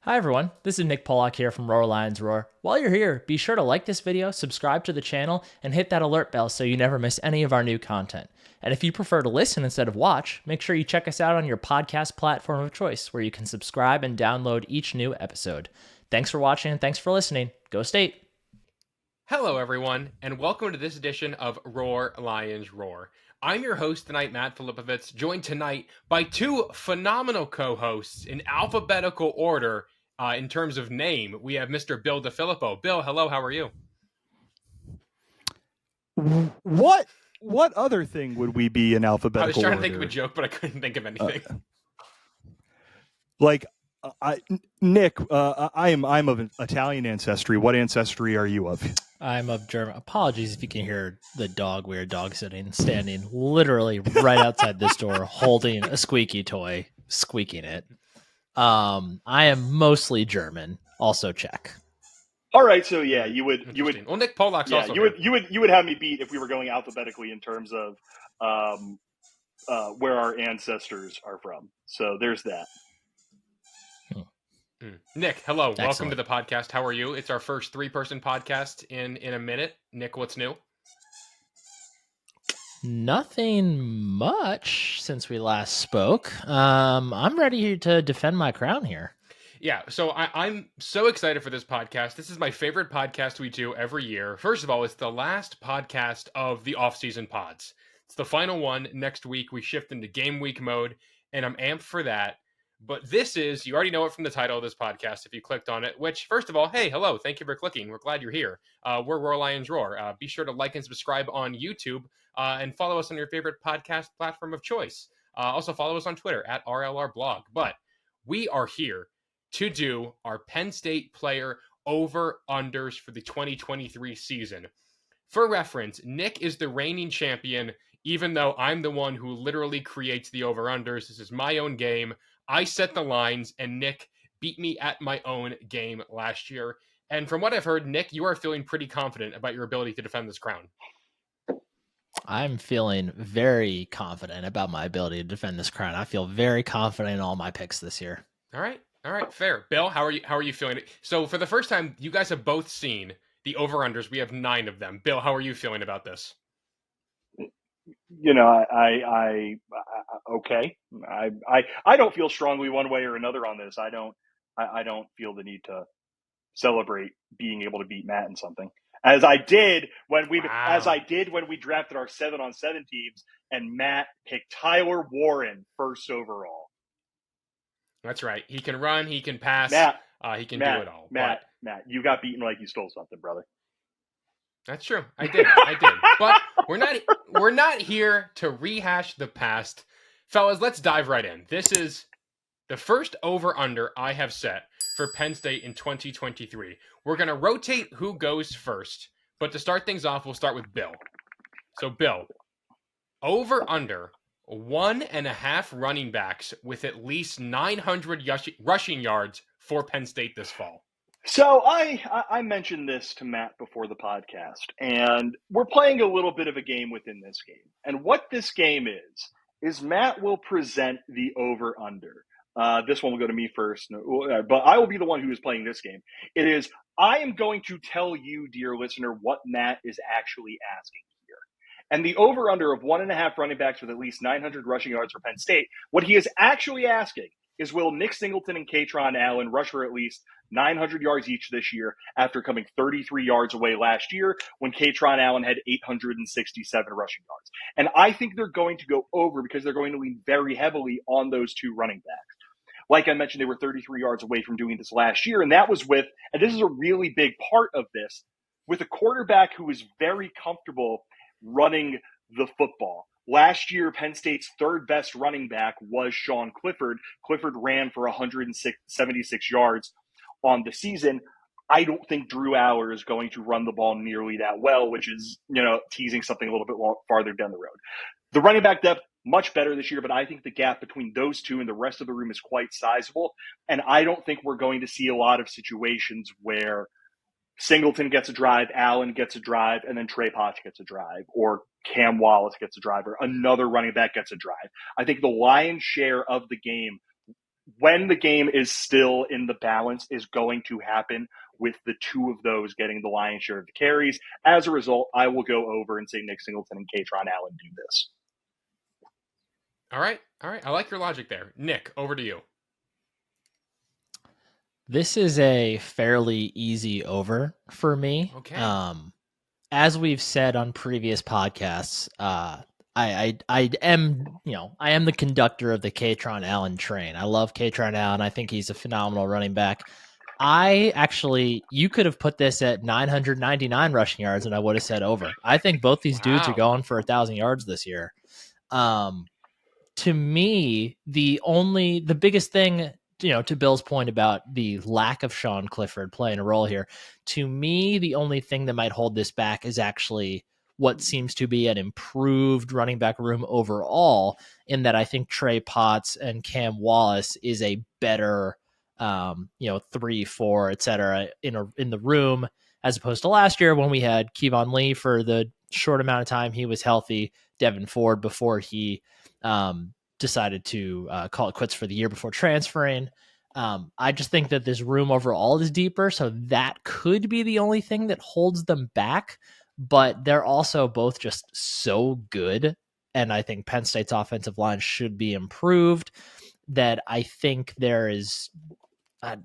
Hi everyone, this is Nick Pollock here from Roar Lions Roar. While you're here, be sure to like this video, subscribe to the channel, and hit that alert bell so you never miss any of our new content. And if you prefer to listen instead of watch, make sure you check us out on your podcast platform of choice where you can subscribe and download each new episode. Thanks for watching and thanks for listening. Go State! Hello everyone, and welcome to this edition of Roar Lions Roar. I'm your host tonight, Matt Filipovitz, joined tonight by two phenomenal co-hosts in alphabetical order in terms of name. We have Mr. Bill DeFilippo. Bill, hello, how are you? What other thing would we be in alphabetical order? I was trying to think of a joke, but I couldn't think of anything. Nick, I'm of Italian ancestry. What ancestry are you of? I'm of German. Apologies if you can hear the dog. We're dog sitting, standing literally right outside this door, holding a squeaky toy, squeaking it. I am mostly German, also Czech. All right, so yeah, you would. Well, Nick Pollock's also. You would have me beat if we were going alphabetically in terms of where our ancestors are from. So there's that. Nick, hello. Excellent. Welcome to the podcast. How are you? It's our first three-person podcast in a minute. Nick, what's new? Nothing much since we last spoke. I'm ready to defend my crown here. Yeah, so I'm so excited for this podcast. This is my favorite podcast we do every year. First of all, it's the last podcast of the off-season pods. It's the final one. Next week, we shift into game week mode, and I'm amped for that. But this is, you already know it from the title of this podcast if you clicked on it, which, first of all, hey, hello, thank you for clicking. We're glad you're here. We're Roar Lions Roar. Be sure to like and subscribe on YouTube and follow us on your favorite podcast platform of choice. Also, follow us on Twitter at RLRblog. But we are here to do our Penn State player over-unders for the 2023 season. For reference, Nick is the reigning champion, even though I'm the one who literally creates the over-unders. This is my own game. I set the lines, and Nick beat me at my own game last year. And from what I've heard, Nick, you are feeling pretty confident about your ability to defend this crown. I'm feeling very confident about my ability to defend this crown. I feel very confident in all my picks this year. All right, fair. Bill, how are you feeling? So for the first time, you guys have both seen the over-unders. We have 9 of them. Bill, how are you feeling about this? You know, I okay. I don't feel strongly one way or another on this. I don't feel the need to celebrate being able to beat Matt in something, as I did when we drafted our 7-on-7 teams and Matt picked Tyler Warren first overall. That's right. He can run. He can pass. He can do it all. Matt, you got beaten like you stole something, brother. That's true. I did. But we're not here to rehash the past. Fellas, let's dive right in. This is the first over-under I have set for Penn State in 2023. We're going to rotate who goes first. But to start things off, we'll start with Bill. So, Bill, over-under 1.5 running backs with at least 900 rushing yards for Penn State this fall. So I mentioned this to Matt before the podcast, and we're playing a little bit of a game within this game. And what this game is Matt will present the over-under. This one will go to me first, but I will be the one who is playing this game. I am going to tell you, dear listener, what Matt is actually asking here. And the over-under of 1.5 running backs with at least 900 rushing yards for Penn State, what he is actually asking is, will Nick Singleton and Kaytron Allen rush for at least 900 yards each this year after coming 33 yards away last year when Kaytron Allen had 867 rushing yards? And I think they're going to go over because they're going to lean very heavily on those two running backs. Like I mentioned, they were 33 yards away from doing this last year, and that was with, and this is a really big part of this, with a quarterback who is very comfortable running the football. Last year, Penn State's third best running back was Sean Clifford. Clifford ran for 176 yards on the season. I don't think Drew Aller is going to run the ball nearly that well, which is, teasing something a little bit farther down the road. The running back depth, much better this year, but I think the gap between those two and the rest of the room is quite sizable. And I don't think we're going to see a lot of situations where Singleton gets a drive, Allen gets a drive, and then Trey Potch gets a drive, or Cam Wallace gets a drive, or another running back gets a drive. I think the lion's share of the game when the game is still in the balance is going to happen with the two of those getting the lion's share of the carries. As a result, I will go over and say Nick Singleton and Katron Allen do this. All right. I like your logic there. Nick, over to you. This is a fairly easy over for me. Okay. As we've said on previous podcasts, I am, I am the conductor of the Katron Allen train. I love Katron Allen. I think he's a phenomenal running back. You could have put this at 999 rushing yards and I would have said over. I think both these dudes are going for 1,000 yards this year. To me, the biggest thing, to Bill's point about the lack of Sean Clifford playing a role here, to me, the only thing that might hold this back is actually what seems to be an improved running back room overall, in that I think Trey Potts and Cam Wallace is a better, 3, 4, et cetera, in the room, as opposed to last year when we had Kevon Lee for the short amount of time he was healthy, Devin Ford before he decided to call it quits for the year before transferring. I just think that this room overall is deeper, so that could be the only thing that holds them back. But they're also both just so good, and I think Penn State's offensive line should be improved, that I think there is. I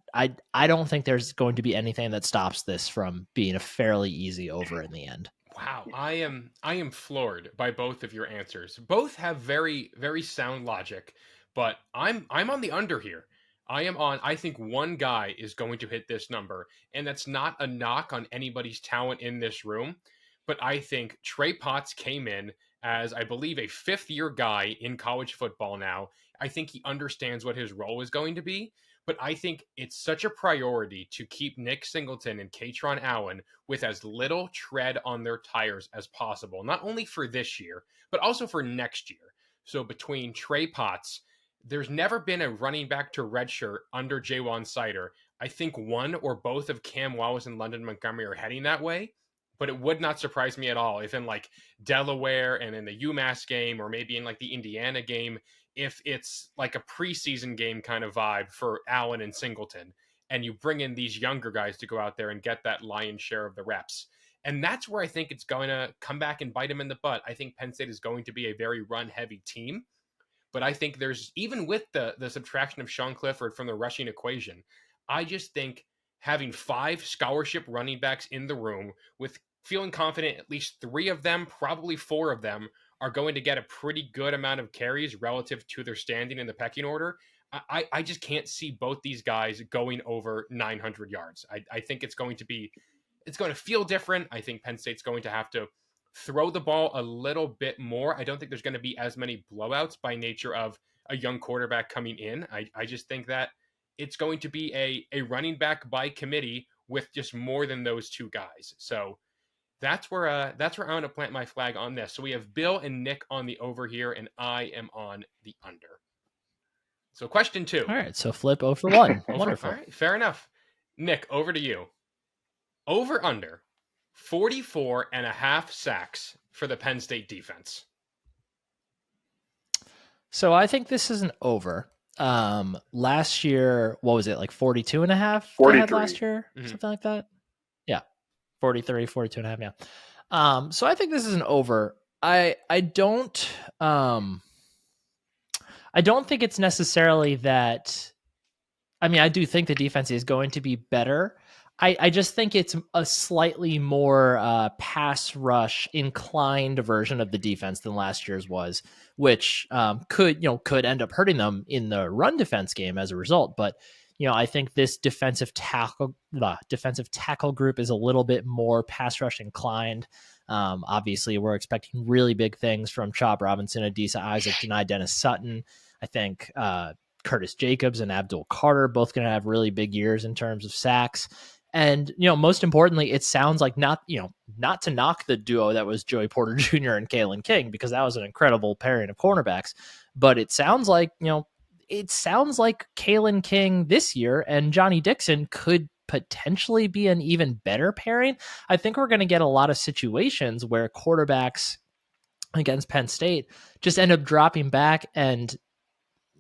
don't think there's going to be anything that stops this from being a fairly easy over in the end. Wow, I am floored by both of your answers. Both have very very sound logic, but I'm on the under here. I think one guy is going to hit this number, and that's not a knock on anybody's talent in this room, but I think Trey Potts came in as, I believe, a fifth-year guy in college football now. I think he understands what his role is going to be, but I think it's such a priority to keep Nick Singleton and Katron Allen with as little tread on their tires as possible, not only for this year, but also for next year. So between Trey Potts, there's never been a running back to redshirt under Jaywan Sider. I think one or both of Cam Wallace and London Montgomery are heading that way, but it would not surprise me at all if in like Delaware and in the UMass game, or maybe in like the Indiana game, if it's like a preseason game kind of vibe for Allen and Singleton, and you bring in these younger guys to go out there and get that lion's share of the reps. And that's where I think it's going to come back and bite them in the butt. I think Penn State is going to be a very run-heavy team, but I think there's, even with the subtraction of Sean Clifford from the rushing equation, I just think having 5 scholarship running backs in the room, with feeling confident at least 3 of them, probably 4 of them, are going to get a pretty good amount of carries relative to their standing in the pecking order. I just can't see both these guys going over 900 yards. I think it's going to feel different. I think Penn State's going to have to throw the ball a little bit more. I don't think there's going to be as many blowouts by nature of a young quarterback coming in. I just think that it's going to be a running back by committee with just more than those 2 guys. So that's where I'm going to plant my flag on this. So we have Bill and Nick on the over here, and I am on the under. So question 2. All right, so flip 0 for 1. Wonderful. All right, fair enough. Nick, over to you. Over under 44.5 sacks for the Penn State defense. So I think this is an over. Last year, what was it, like 42.5? 43 last year, something like that. Yeah, 43, 42.5. Yeah. So I think this is an over. I don't think it's necessarily that. I mean, I do think the defense is going to be better. I just think it's a slightly more pass rush inclined version of the defense than last year's was, which could end up hurting them in the run defense game as a result. But I think this defensive tackle group is a little bit more pass rush inclined. Obviously, we're expecting really big things from Chop Robinson, Adisa Isaac, Janai Dennis Sutton. I think Curtis Jacobs and Abdul Carter both going to have really big years in terms of sacks. And, most importantly, it sounds like not to knock the duo that was Joey Porter Jr. and Kalen King, because that was an incredible pairing of cornerbacks. But it sounds like, Kalen King this year and Johnny Dixon could potentially be an even better pairing. I think we're going to get a lot of situations where quarterbacks against Penn State just end up dropping back and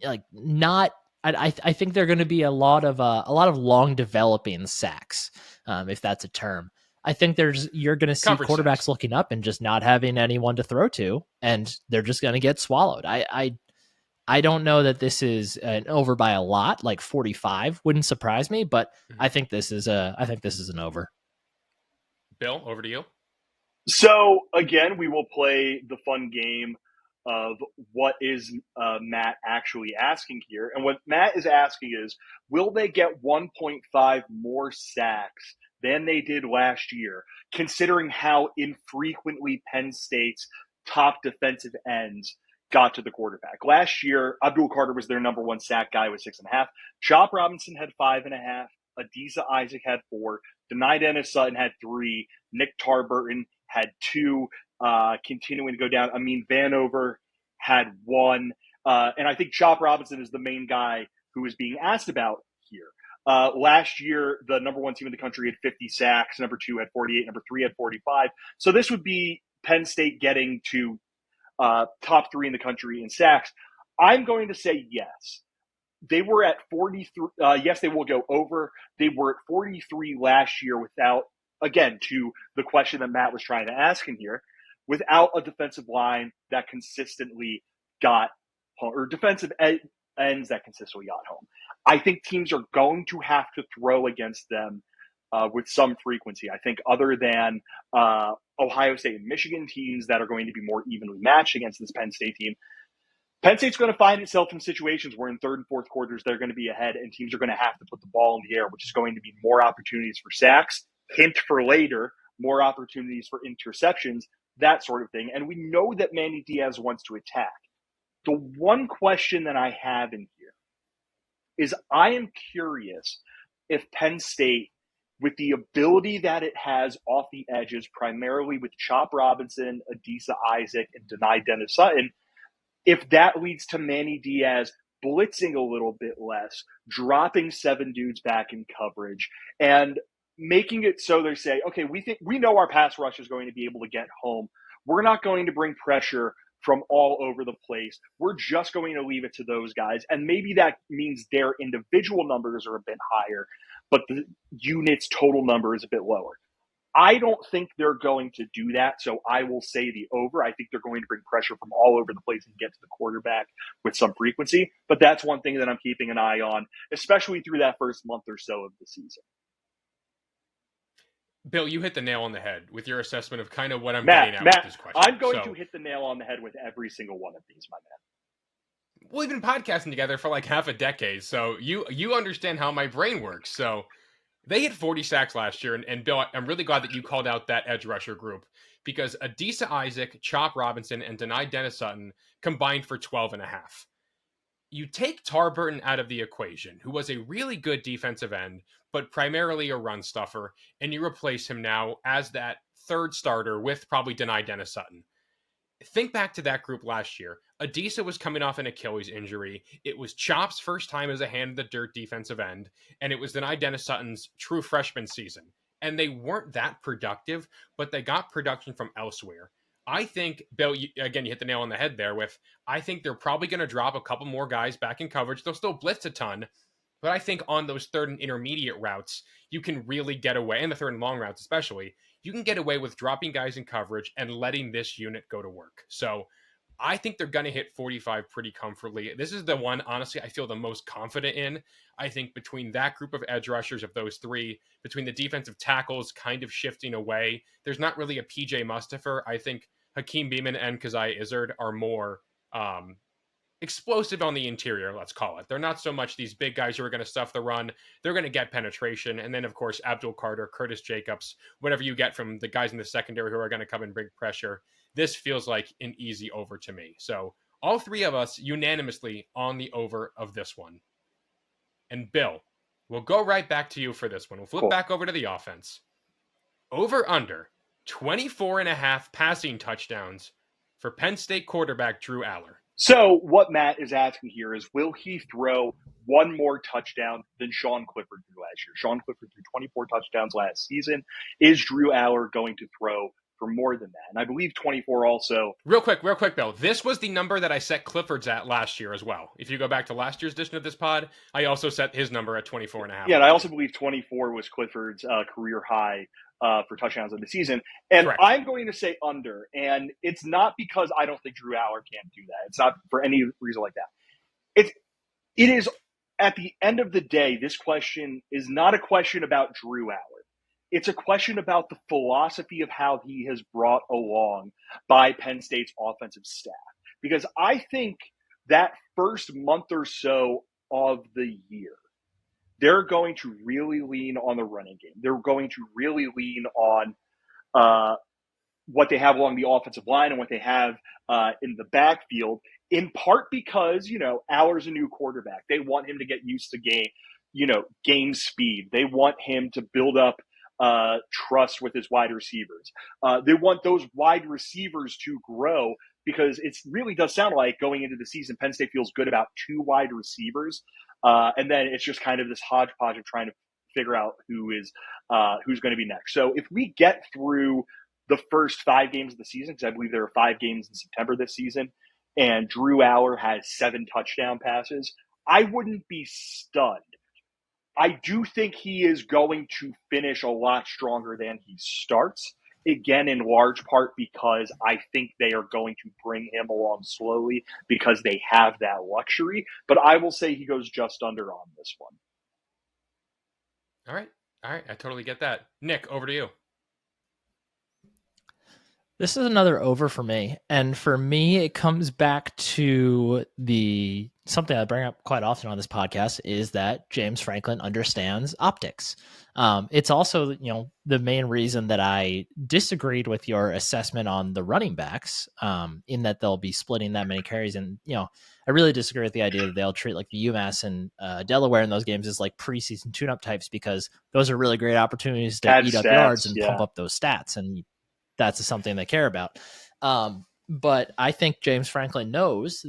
like not I think they're going to be a lot of long developing sacks, if that's a term. I think you're going to see Coverage quarterbacks sacks. looking up and just not having anyone to throw to, and they're just going to get swallowed. I don't know that this is an over by a lot, like 45 wouldn't surprise me, but Mhm. I think this is an over. Bill, over to you. So again, we will play the fun game of what is Matt actually asking here. And what Matt is asking is, will they get 1.5 more sacks than they did last year, considering how infrequently Penn State's top defensive ends got to the quarterback? Last year, Abdul Carter was their number one sack guy with 6.5. Chop Robinson had 5.5. Adisa Isaac had 4. Denai Dennis Sutton had 3. Nick Tarburton had 2, continuing to go down. I mean, Vanover had 1. And I think Chop Robinson is the main guy who is being asked about here. Last year, the number one team in the country had 50 sacks. Number 2 had 48. Number 3 had 45. So this would be Penn State getting to top 3 in the country in sacks. I'm going to say yes. They were at 43. Yes, they will go over. They were at 43 last year without, again, to the question that Matt was trying to ask him here, without a defensive line that consistently got home, or defensive ends that consistently got home. I think teams are going to have to throw against them with some frequency. I think other than Ohio State and Michigan, teams that are going to be more evenly matched against this Penn State team, Penn State's going to find itself in situations where in third and fourth quarters they're going to be ahead and teams are going to have to put the ball in the air, which is going to be more opportunities for sacks, hint for later, more opportunities for interceptions, that sort of thing. And we know that Manny Diaz wants to attack. The one question that I have in here is I am curious if Penn State, with the ability that it has off the edges, primarily with Chop Robinson, Adisa Isaac, and Denai Dennis Sutton, if that leads to Manny Diaz blitzing a little bit less, dropping 7 dudes back in coverage, and making it so they say, okay, we know our pass rush is going to be able to get home. We're not going to bring pressure from all over the place. We're just going to leave it to those guys. And maybe that means their individual numbers are a bit higher, but the units total number is a bit lower. I don't think they're going to do that, so I will say the over. I think they're going to bring pressure from all over the place and get to the quarterback with some frequency. But that's one thing that I'm keeping an eye on, especially through that first month or so of the season. Bill, you hit the nail on the head with your assessment of kind of what I'm getting at with this question. I'm going to hit the nail on the head with every single one of these, my man. We've been podcasting together for like half a decade, so you understand how my brain works. So they hit 40 sacks last year, and Bill, I'm really glad that you called out that edge rusher group because Adisa Isaac, Chop Robinson, and Denai Dennis Sutton combined for 12.5. You take Tarburton out of the equation, who was a really good defensive end, but primarily a run stuffer, and you replace him now as that third starter with probably Denai Dennis Sutton. Think back to that group last year. Adisa was coming off an Achilles injury. It was Chop's first time as a hand in the dirt defensive end, and it was Denai Dennis Sutton's true freshman season. And they weren't that productive, but they got production from elsewhere. I think, Bill, you hit the nail on the head there with, I think they're probably going to drop a couple more guys back in coverage. They'll still blitz a ton, but I think on those third and intermediate routes, you can really get away, and the third and long routes especially, you can get away with dropping guys in coverage and letting this unit go to work. So I think they're going to hit 45 pretty comfortably. This is the one, honestly, I feel the most confident in. I think between that group of edge rushers of those three, between the defensive tackles kind of shifting away, there's not really a PJ Mustafa. I think Hakeem Beamon and Kazai Izzard are more explosive on the interior, let's call it. They're not so much these big guys who are going to stuff the run. They're going to get penetration. And then, of course, Abdul Carter, Curtis Jacobs, whatever you get from the guys in the secondary who are going to come and bring pressure. This feels like an easy over to me. So all three of us unanimously on the over of this one. And Bill, we'll go right back to you for this one. We'll flip back over to the offense. Over under 24.5 passing touchdowns for Penn State quarterback Drew Aller. So what Matt is asking here is, will he throw one more touchdown than Sean Clifford threw last year? Sean Clifford threw 24 touchdowns last season. Is Drew Aller going to throw for more than that. And I believe 24 also. Real quick, Bill. This was the number that I set Clifford's at last year as well. If you go back to last year's edition of this pod, I also set his number at 24.5. Yeah, and I also believe 24 was Clifford's career high for touchdowns of the season. And Correct. I'm going to say under. And it's not because I don't think Drew Aller can't do that. It's not for any reason like that. It is, at the end of the day, this question is not a question about Drew Aller. It's a question about the philosophy of how he has brought along by Penn State's offensive staff. Because I think that first month or so of the year, they're going to really lean on the running game. They're going to really lean on what they have along the offensive line and what they have in the backfield, in part because, Aller's a new quarterback. They want him to get used to game speed. They want him to build up trust with his wide receivers. They want those wide receivers to grow, because it really does sound like going into the season, Penn State feels good about 2 wide receivers. And then it's just kind of this hodgepodge of trying to figure out who's going to be next. So if we get through the first 5 games of the season, because I believe there are 5 games in September this season, and Drew Aller has 7 touchdown passes, I wouldn't be stunned. I do think he is going to finish a lot stronger than he starts. Again, in large part because I think they are going to bring him along slowly because they have that luxury. But I will say he goes just under on this one. All right. I totally get that. Nick, over to you. This is another over for me. And for me, it comes back to something I bring up quite often on this podcast is that James Franklin understands optics. It's also, the main reason that I disagreed with your assessment on the running backs, in that they'll be splitting that many carries. And, I really disagree with the idea that they'll treat like the UMass and Delaware in those games as like preseason tune-up types, because those are really great opportunities to eat up yards and pump up those stats. And that's something they care about. But I think James Franklin knows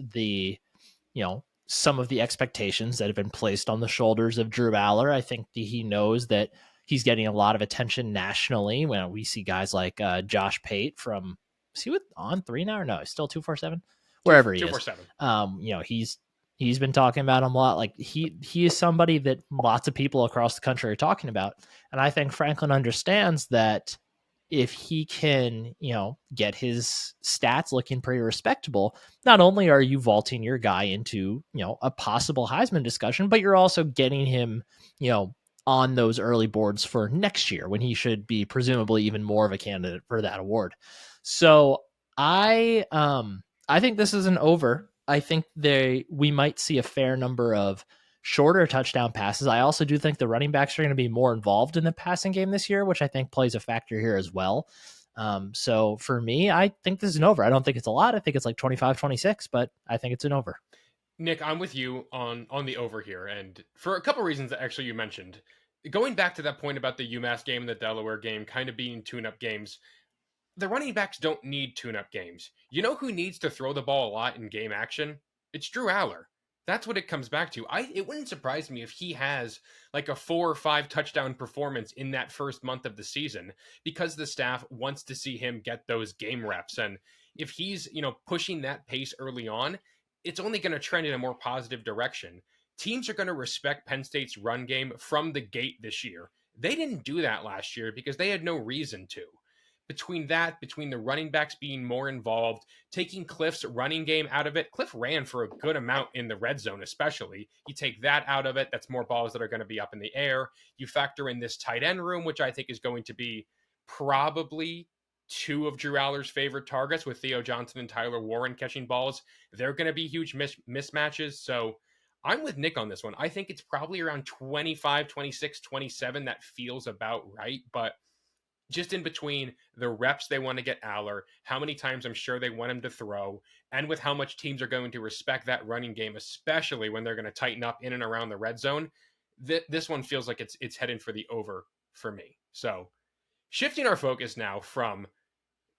some of the expectations that have been placed on the shoulders of Drew Aller. I think he knows that he's getting a lot of attention nationally when we see guys like Josh Pate from, is he on 3 now or no? He's still 247? Wherever he is. 247. He's been talking about him a lot. Like he is somebody that lots of people across the country are talking about. And I think Franklin understands that if he can, get his stats looking pretty respectable, not only are you vaulting your guy into, a possible Heisman discussion, but you're also getting him, on those early boards for next year when he should be presumably even more of a candidate for that award. So I think this is an over. I think we might see a fair number of shorter touchdown passes. I also do think the running backs are going to be more involved in the passing game this year, which I think plays a factor here as well. So for me, I think this is an over. I don't think it's a lot. I think it's like 25-26, but I think it's an over. Nick, I'm with you on the over here, and for a couple reasons that actually you mentioned. Going back to that point about the UMass game and the Delaware game kind of being tune-up games, the running backs don't need tune-up games. You know who needs to throw the ball a lot in game action? It's Drew Aller. That's what it comes back to. It wouldn't surprise me if he has like a 4 or 5 touchdown performance in that first month of the season, because the staff wants to see him get those game reps. And if he's, pushing that pace early on, it's only going to trend in a more positive direction. Teams are going to respect Penn State's run game from the gate this year. They didn't do that last year because they had no reason to. Between the running backs being more involved, taking Cliff's running game out of it. Cliff ran for a good amount in the red zone, especially. You take that out of it, that's more balls that are going to be up in the air. You factor in this tight end room, which I think is going to be probably 2 of Drew Aller's favorite targets, with Theo Johnson and Tyler Warren catching balls. They're going to be huge mismatches. So I'm with Nick on this one. I think it's probably around 25, 26, 27. That feels about right. But just in between the reps they want to get Aller, how many times I'm sure they want him to throw, and with how much teams are going to respect that running game, especially when they're going to tighten up in and around the red zone, this one feels like it's heading for the over for me. So shifting our focus now from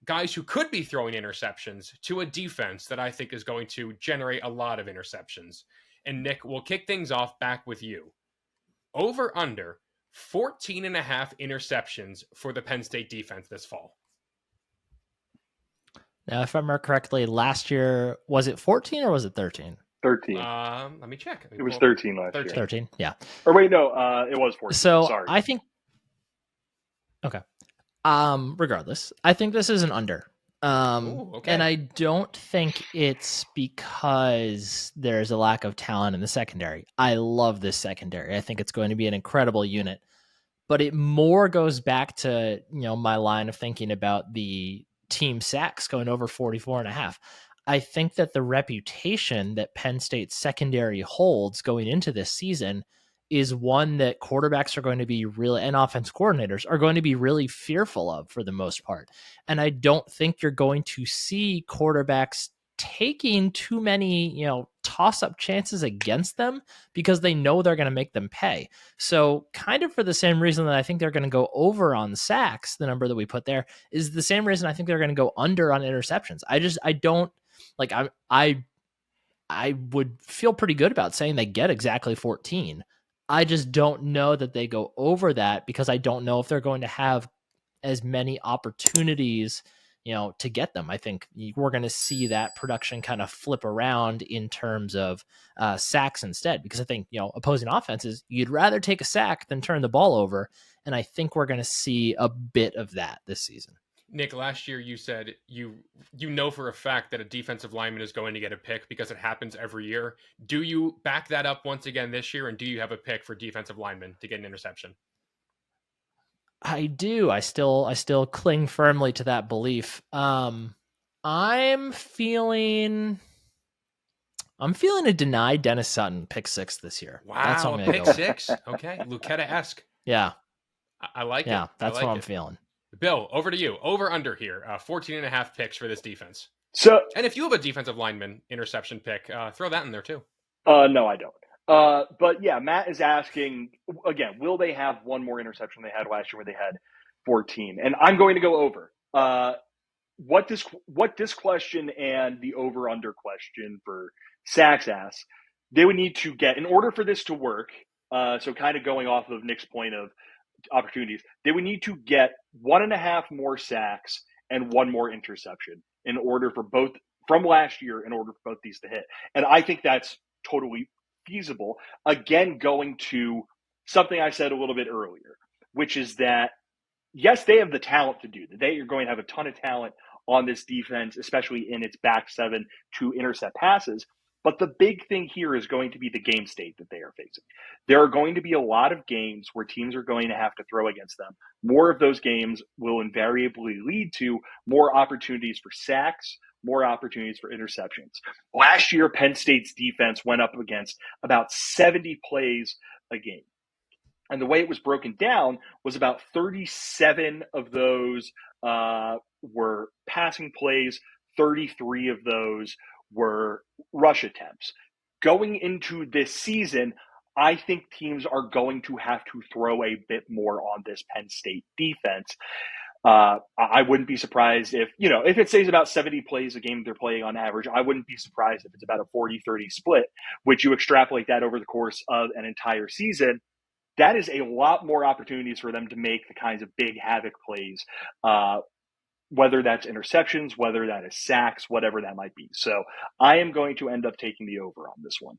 guys who could be throwing interceptions to a defense that I think is going to generate a lot of interceptions. And Nick, we'll kick things off back with you. Over under 14.5 interceptions for the Penn State defense this fall. Now, if I remember correctly, last year, was it 14 or was it 13? 13. Let me check. It was 13 last year. 13, yeah. Or wait, no, it was 14. So Sorry. I think, okay. Regardless, I think this is an under. Okay. And I don't think it's because there's a lack of talent in the secondary. I love this secondary. I think it's going to be an incredible unit, but it more goes back to, my line of thinking about the team sacks going over 44.5. I think that the reputation that Penn State's secondary holds going into this season is one that quarterbacks are going to be really, and offense coordinators are going to be really fearful of for the most part. And I don't think you're going to see quarterbacks taking too many, toss up chances against them because they know they're going to make them pay. So kind of for the same reason that I think they're going to go over on sacks, the number that we put there is the same reason I think they're going to go under on interceptions. I don't like, I would feel pretty good about saying they get exactly 14. I just don't know that they go over that because I don't know if they're going to have as many opportunities, to get them. I think we're going to see that production kind of flip around in terms of sacks instead, because I think, opposing offenses, you'd rather take a sack than turn the ball over. And I think we're going to see a bit of that this season. Nick, last year you said you know for a fact that a defensive lineman is going to get a pick because it happens every year. Do you back that up once again this year, and do you have a pick for defensive linemen to get an interception? I do. I still cling firmly to that belief. I'm feeling a denied Dennis Sutton pick 6 this year. Wow, that's what I'm pick 6. Okay, Lucetta-esque. Yeah, I like it. Yeah, that's like what I'm feeling. Bill, over to you. Over under here, 14.5 picks for this defense. So, and if you have a defensive lineman interception pick, throw that in there too. No, I don't. But yeah, Matt is asking again, will they have one more interception they had last year where they had 14? And I'm going to go over. What this question and the over under question for sacks asks, they would need to get in order for this to work. So kind of going off of Nick's point of opportunities, they would need to get 1.5 more sacks and 1 more interception in order for both from last year, in order for both these to hit. And I think that's totally feasible. Again, going to something I said a little bit earlier, which is that yes, they have the talent to do that. They are going to have a ton of talent on this defense, especially in its back seven to intercept passes. But the big thing here is going to be the game state that they are facing. There are going to be a lot of games where teams are going to have to throw against them. More of those games will invariably lead to more opportunities for sacks, more opportunities for interceptions. Last year, Penn State's defense went up against about 70 plays a game. And the way it was broken down was about 37 of those were passing plays, 33 of those were rush attempts. Going into this season, I think teams are going to have to throw a bit more on this Penn State defense. I wouldn't be surprised if it stays about 70 plays a game they're playing on average. I wouldn't be surprised if it's about a 40-30 split, which you extrapolate that over the course of an entire season. That is a lot more opportunities for them to make the kinds of big havoc plays, whether that's interceptions, whether that is sacks, whatever that might be. So I am going to end up taking the over on this one.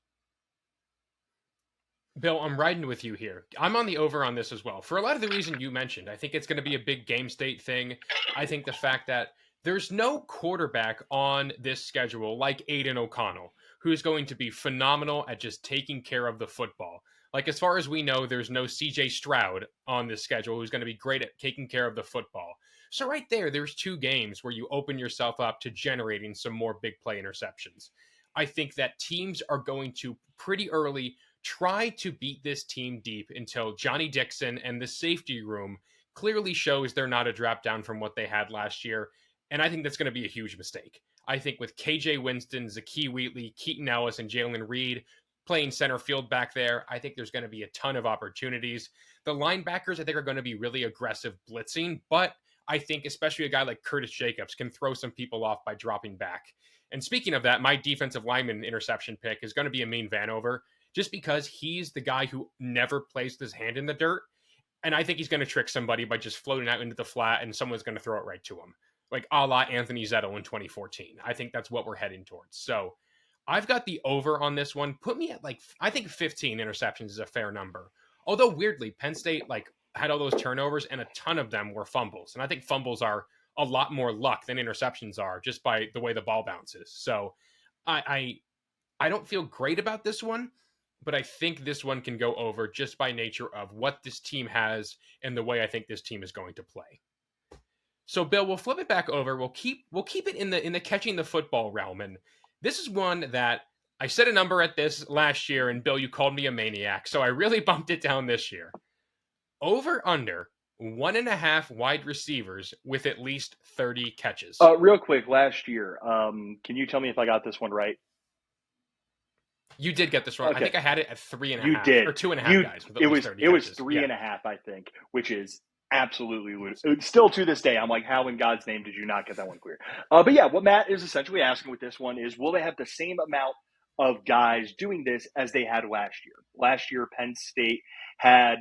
Bill, I'm riding with you here. I'm on the over on this as well. For a lot of the reason you mentioned, I think it's going to be a big game state thing. I think the fact that there's no quarterback on this schedule like Aiden O'Connell, who's going to be phenomenal at just taking care of the football. Like, as far as we know, there's no CJ Stroud on this schedule who's going to be great at taking care of the football. So right there's 2 games where you open yourself up to generating some more big play interceptions. I think that teams are going to pretty early try to beat this team deep until Johnny Dixon and the safety room clearly shows they're not a drop down from what they had last year. And I think that's going to be a huge mistake. I think with KJ Winston, Zakee Wheatley, Keaton Ellis, and Jalen Reed playing center field back there, I think there's going to be a ton of opportunities. The linebackers, I think, are going to be really aggressive blitzing, but I think especially a guy like Curtis Jacobs can throw some people off by dropping back. And speaking of that, my defensive lineman interception pick is going to be Amin Vanover, just because he's the guy who never plays with his hand in the dirt. And I think he's going to trick somebody by just floating out into the flat and someone's going to throw it right to him. like a la Anthony Zettel in 2014. I think that's what we're heading towards. So I've got the over on this one. Put me at like, I think 15 interceptions is a fair number. Although weirdly, Penn State like had all those turnovers and a ton of them were fumbles. And I think fumbles are a lot more luck than interceptions are just by the way the ball bounces. So I don't feel great about this one, but I think this one can go over just by nature of what this team has and the way I think this team is going to play. So Bill, we'll flip it back over. We'll keep it in the catching the football realm. And this is one that I set a number at this last year, and Bill, you called me a maniac. So I really bumped it down this year. Over under 1.5 wide receivers with at least 30 catches. Real quick, last year, can you tell me if I got this one right? You did get this wrong. Okay. I think I had it at 3.5. You did. Or 2.5 guys. With it was 30 it was catches. 3.5, I think, which is absolutely still to this day. I'm like, how in God's name did you not get that one clear? But yeah, what Matt is essentially asking with this one is, will they have the same amount of guys doing this as they had last year? Last year, Penn State had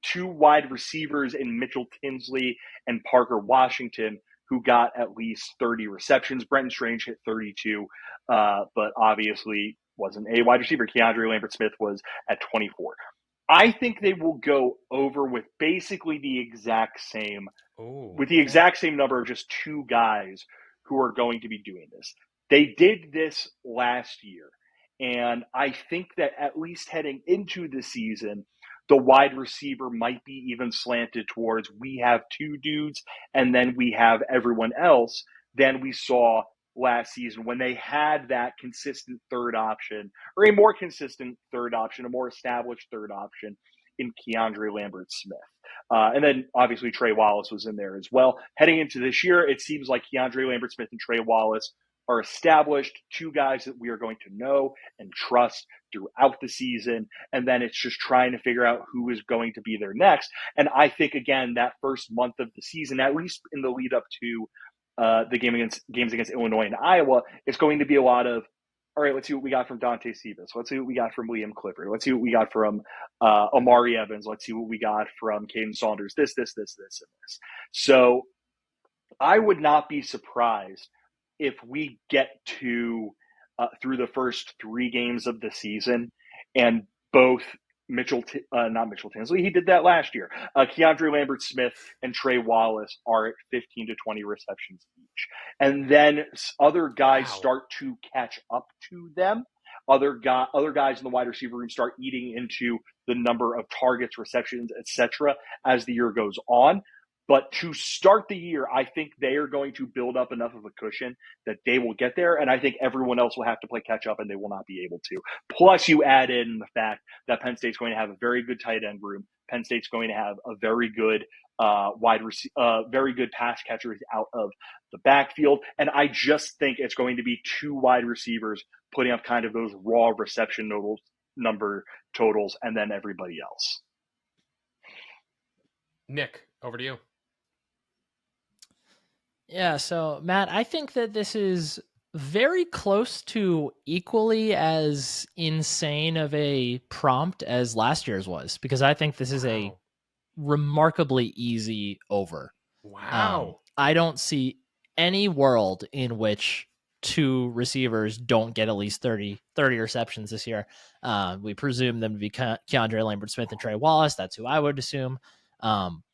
2 wide receivers in Mitchell Tinsley and Parker Washington, who got at least 30 receptions. Brenton Strange hit 32, but obviously wasn't a wide receiver. Keandre Lambert-Smith was at 24. I think they will go over with basically the exact same, exact same number of just 2 guys who are going to be doing this. They did this last year, and I think that at least heading into the season, the wide receiver might be even slanted towards, we have 2 dudes and then we have everyone else than we saw last season when they had that consistent third option, or a more consistent third option, a more established third option in Keandre Lambert-Smith. And then obviously Trey Wallace was in there as well. Heading into this year, it seems like Keandre Lambert-Smith and Trey Wallace are established, 2 guys that we are going to know and trust throughout the season. And then it's just trying to figure out who is going to be there next. And I think, again, that first month of the season, at least in the lead up to the games against Illinois and Iowa, it's going to be a lot of, all right, let's see what we got from Dante Cephas. Let's see what we got from Liam Clifford. Let's see what we got from Amari Evans. Let's see what we got from Caden Saunders. This, and this. So I would not be surprised if we get to through the first 3 games of the season and both not Mitchell Tinsley, he did that last year. Keandre Lambert-Smith and Trey Wallace are at 15 to 20 receptions each. And then other guys start to catch up to them. Other guys in the wide receiver room start eating into the number of targets, receptions, etc. as the year goes on. But to start the year, I think they are going to build up enough of a cushion that they will get there. And I think everyone else will have to play catch up and they will not be able to. Plus, you add in the fact that Penn State's going to have a very good tight end room. Penn State's going to have a very good very good pass catchers out of the backfield. And I just think it's going to be 2 wide receivers putting up kind of those raw reception number totals and then everybody else. Nick, over to you. Yeah, so Matt, I think that this is very close to equally as insane of a prompt as last year's was, because I think this is a remarkably easy over. Wow. I don't see any world in which 2 receivers don't get at least 30 receptions this year. We presume them to be Keandre Lambert-Smith and Trey Wallace. That's who I would assume.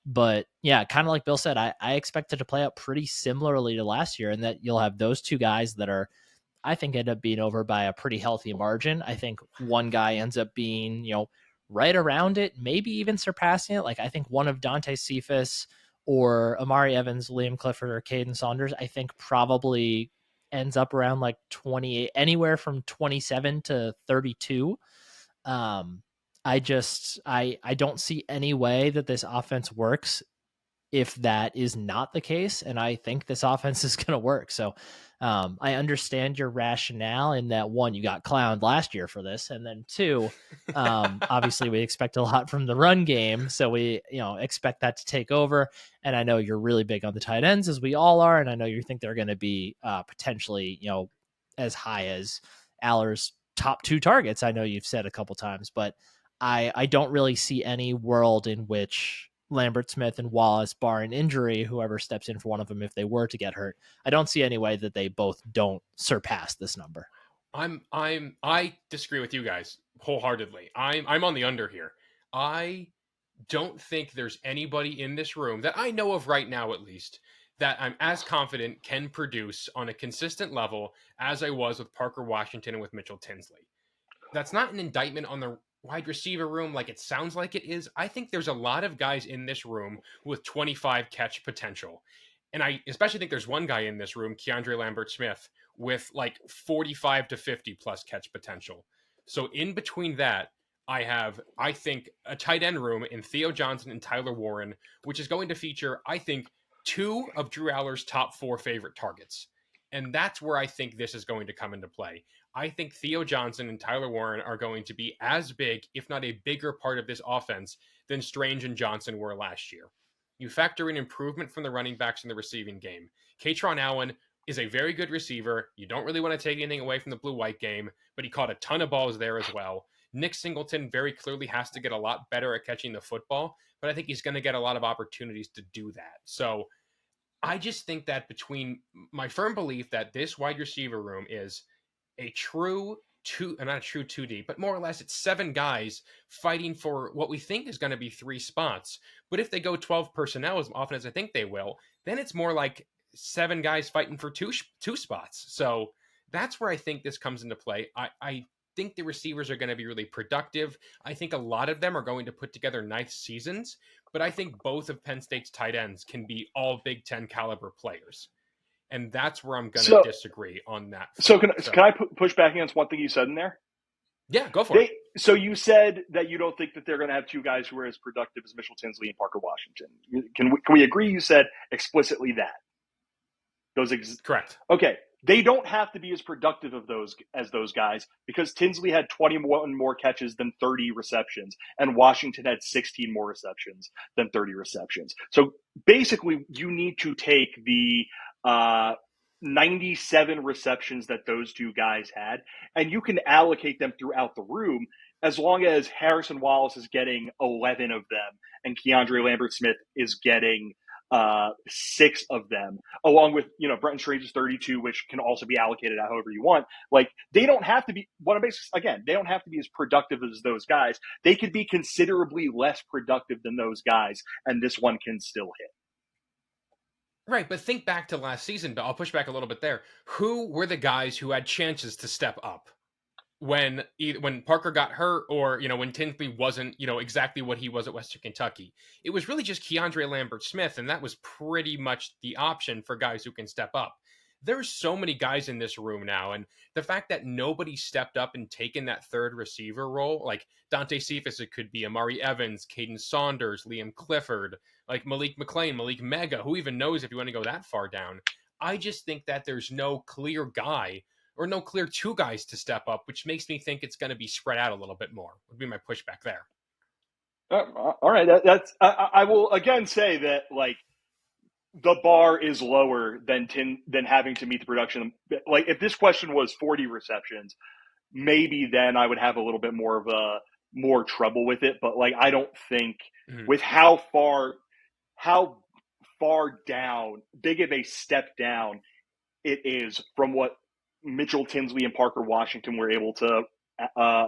But yeah, kind of like Bill said, I expect it to play out pretty similarly to last year, and that you'll have those 2 guys that are, I think, end up being over by a pretty healthy margin. I think one guy ends up being, right around it, maybe even surpassing it. Like, I think one of Dante Cephas or Amari Evans, Liam Clifford, or Caden Saunders, I think probably ends up around like 28, anywhere from 27 to 32. I don't see any way that this offense works if that is not the case. And I think this offense is going to work. So I understand your rationale in that, 1, you got clowned last year for this. And then 2, obviously we expect a lot from the run game. So we, expect that to take over. And I know you're really big on the tight ends, as we all are. And I know you think they're going to be potentially, as high as Aller's top 2 targets. I know you've said a couple times, but I don't really see any world in which Lambert Smith and Wallace, barring injury, whoever steps in for one of them if they were to get hurt. I don't see any way that they both don't surpass this number. I disagree with you guys wholeheartedly. I'm on the under here. I don't think there's anybody in this room that I know of right now, at least, that I'm as confident can produce on a consistent level as I was with Parker Washington and with Mitchell Tinsley. That's not an indictment on the wide receiver room like it sounds like it is. I think there's a lot of guys in this room with 25 catch potential. And I especially think there's one guy in this room, Keandre Lambert Smith, with like 45 to 50 plus catch potential. So in between that, I think, a tight end room in Theo Johnson and Tyler Warren, which is going to feature, I think, two of Drew Aller's top 4 favorite targets. And that's where I think this is going to come into play. I think Theo Johnson and Tyler Warren are going to be as big, if not a bigger part of this offense than Strange and Johnson were last year. You factor in improvement from the running backs in the receiving game. Katron Allen is a very good receiver. You don't really want to take anything away from the blue-white game, but he caught a ton of balls there as well. Nick Singleton very clearly has to get a lot better at catching the football, but I think he's going to get a lot of opportunities to do that. So I just think that between my firm belief that this wide receiver room is a true not a true 2D, but more or less it's 7 guys fighting for what we think is going to be 3 spots. But if they go 12 personnel as often as I think they will, then it's more like 7 guys fighting for two spots. So that's where I think this comes into play. I think the receivers are going to be really productive. I think a lot of them are going to put together nice seasons, but I think both of Penn State's tight ends can be all Big Ten caliber players. And that's where I'm going to disagree on that. So can I push back against one thing you said in there? Yeah, go for it. So you said that you don't think that they're going to have 2 guys who are as productive as Mitchell Tinsley and Parker Washington. Can we agree you said explicitly that? Correct. Okay. They don't have to be as productive as those guys because Tinsley had 21 more catches than 30 receptions, and Washington had 16 more receptions than 30 receptions. So basically, you need to take the 97 receptions that those 2 guys had, and you can allocate them throughout the room as long as Harrison Wallace is getting 11 of them and Keandre Lambert Smith is getting 6 of them, along with, Brenton Strange's 32, which can also be allocated out however you want. Like, they don't have to be, they don't have to be as productive as those guys. They could be considerably less productive than those guys, and this one can still hit. Right, but think back to last season, but I'll push back a little bit there. Who were the guys who had chances to step up when Parker got hurt, or when Tinsley wasn't exactly what he was at Western Kentucky? It was really just Keandre Lambert Smith, and that was pretty much the option for guys who can step up. There's so many guys in this room now, and the fact that nobody stepped up and taken that third receiver role, like Dante Cephas, it could be Amari Evans, Caden Saunders, Liam Clifford, like Malik McClain, Malik Mega, who even knows if you want to go that far down. I just think that there's no clear guy or no clear 2 guys to step up, which makes me think it's going to be spread out a little bit more, would be my pushback there. All right. I will again say that, like, the bar is lower than having to meet the production. Like, if this question was 40 receptions, maybe then I would have a little bit more trouble with it. But, like, I don't think with how far down, big of a step down it is from what Mitchell Tinsley and Parker Washington were able to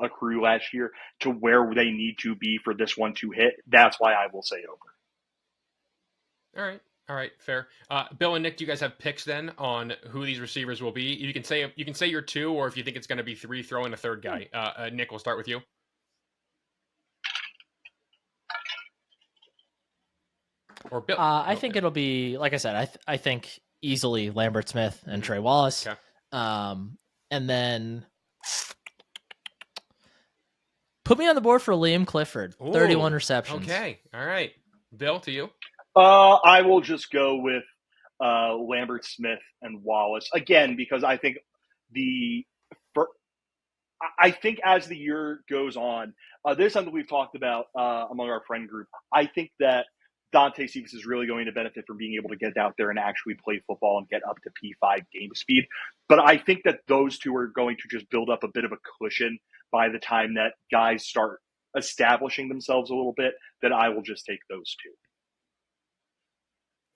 accrue last year to where they need to be for this one to hit. That's why I will say over. All right, fair. Bill and Nick, do you guys have picks then on who these receivers will be? You can say your 2, or if you think it's going to be 3, throw in a third guy. Nick, we'll start with you. Or Bill. I think it'll be, like I said, I think easily Lambert Smith and Trey Wallace. Okay. And then put me on the board for Liam Clifford, 31 receptions. Okay. All right. Bill, to you. I will just go with Lambert Smith and Wallace again, because I think as the year goes on, this is something we've talked about among our friend group. I think that Dante Cephas is really going to benefit from being able to get out there and actually play football and get up to P5 game speed. But I think that those 2 are going to just build up a bit of a cushion by the time that guys start establishing themselves a little bit, that I will just take those 2.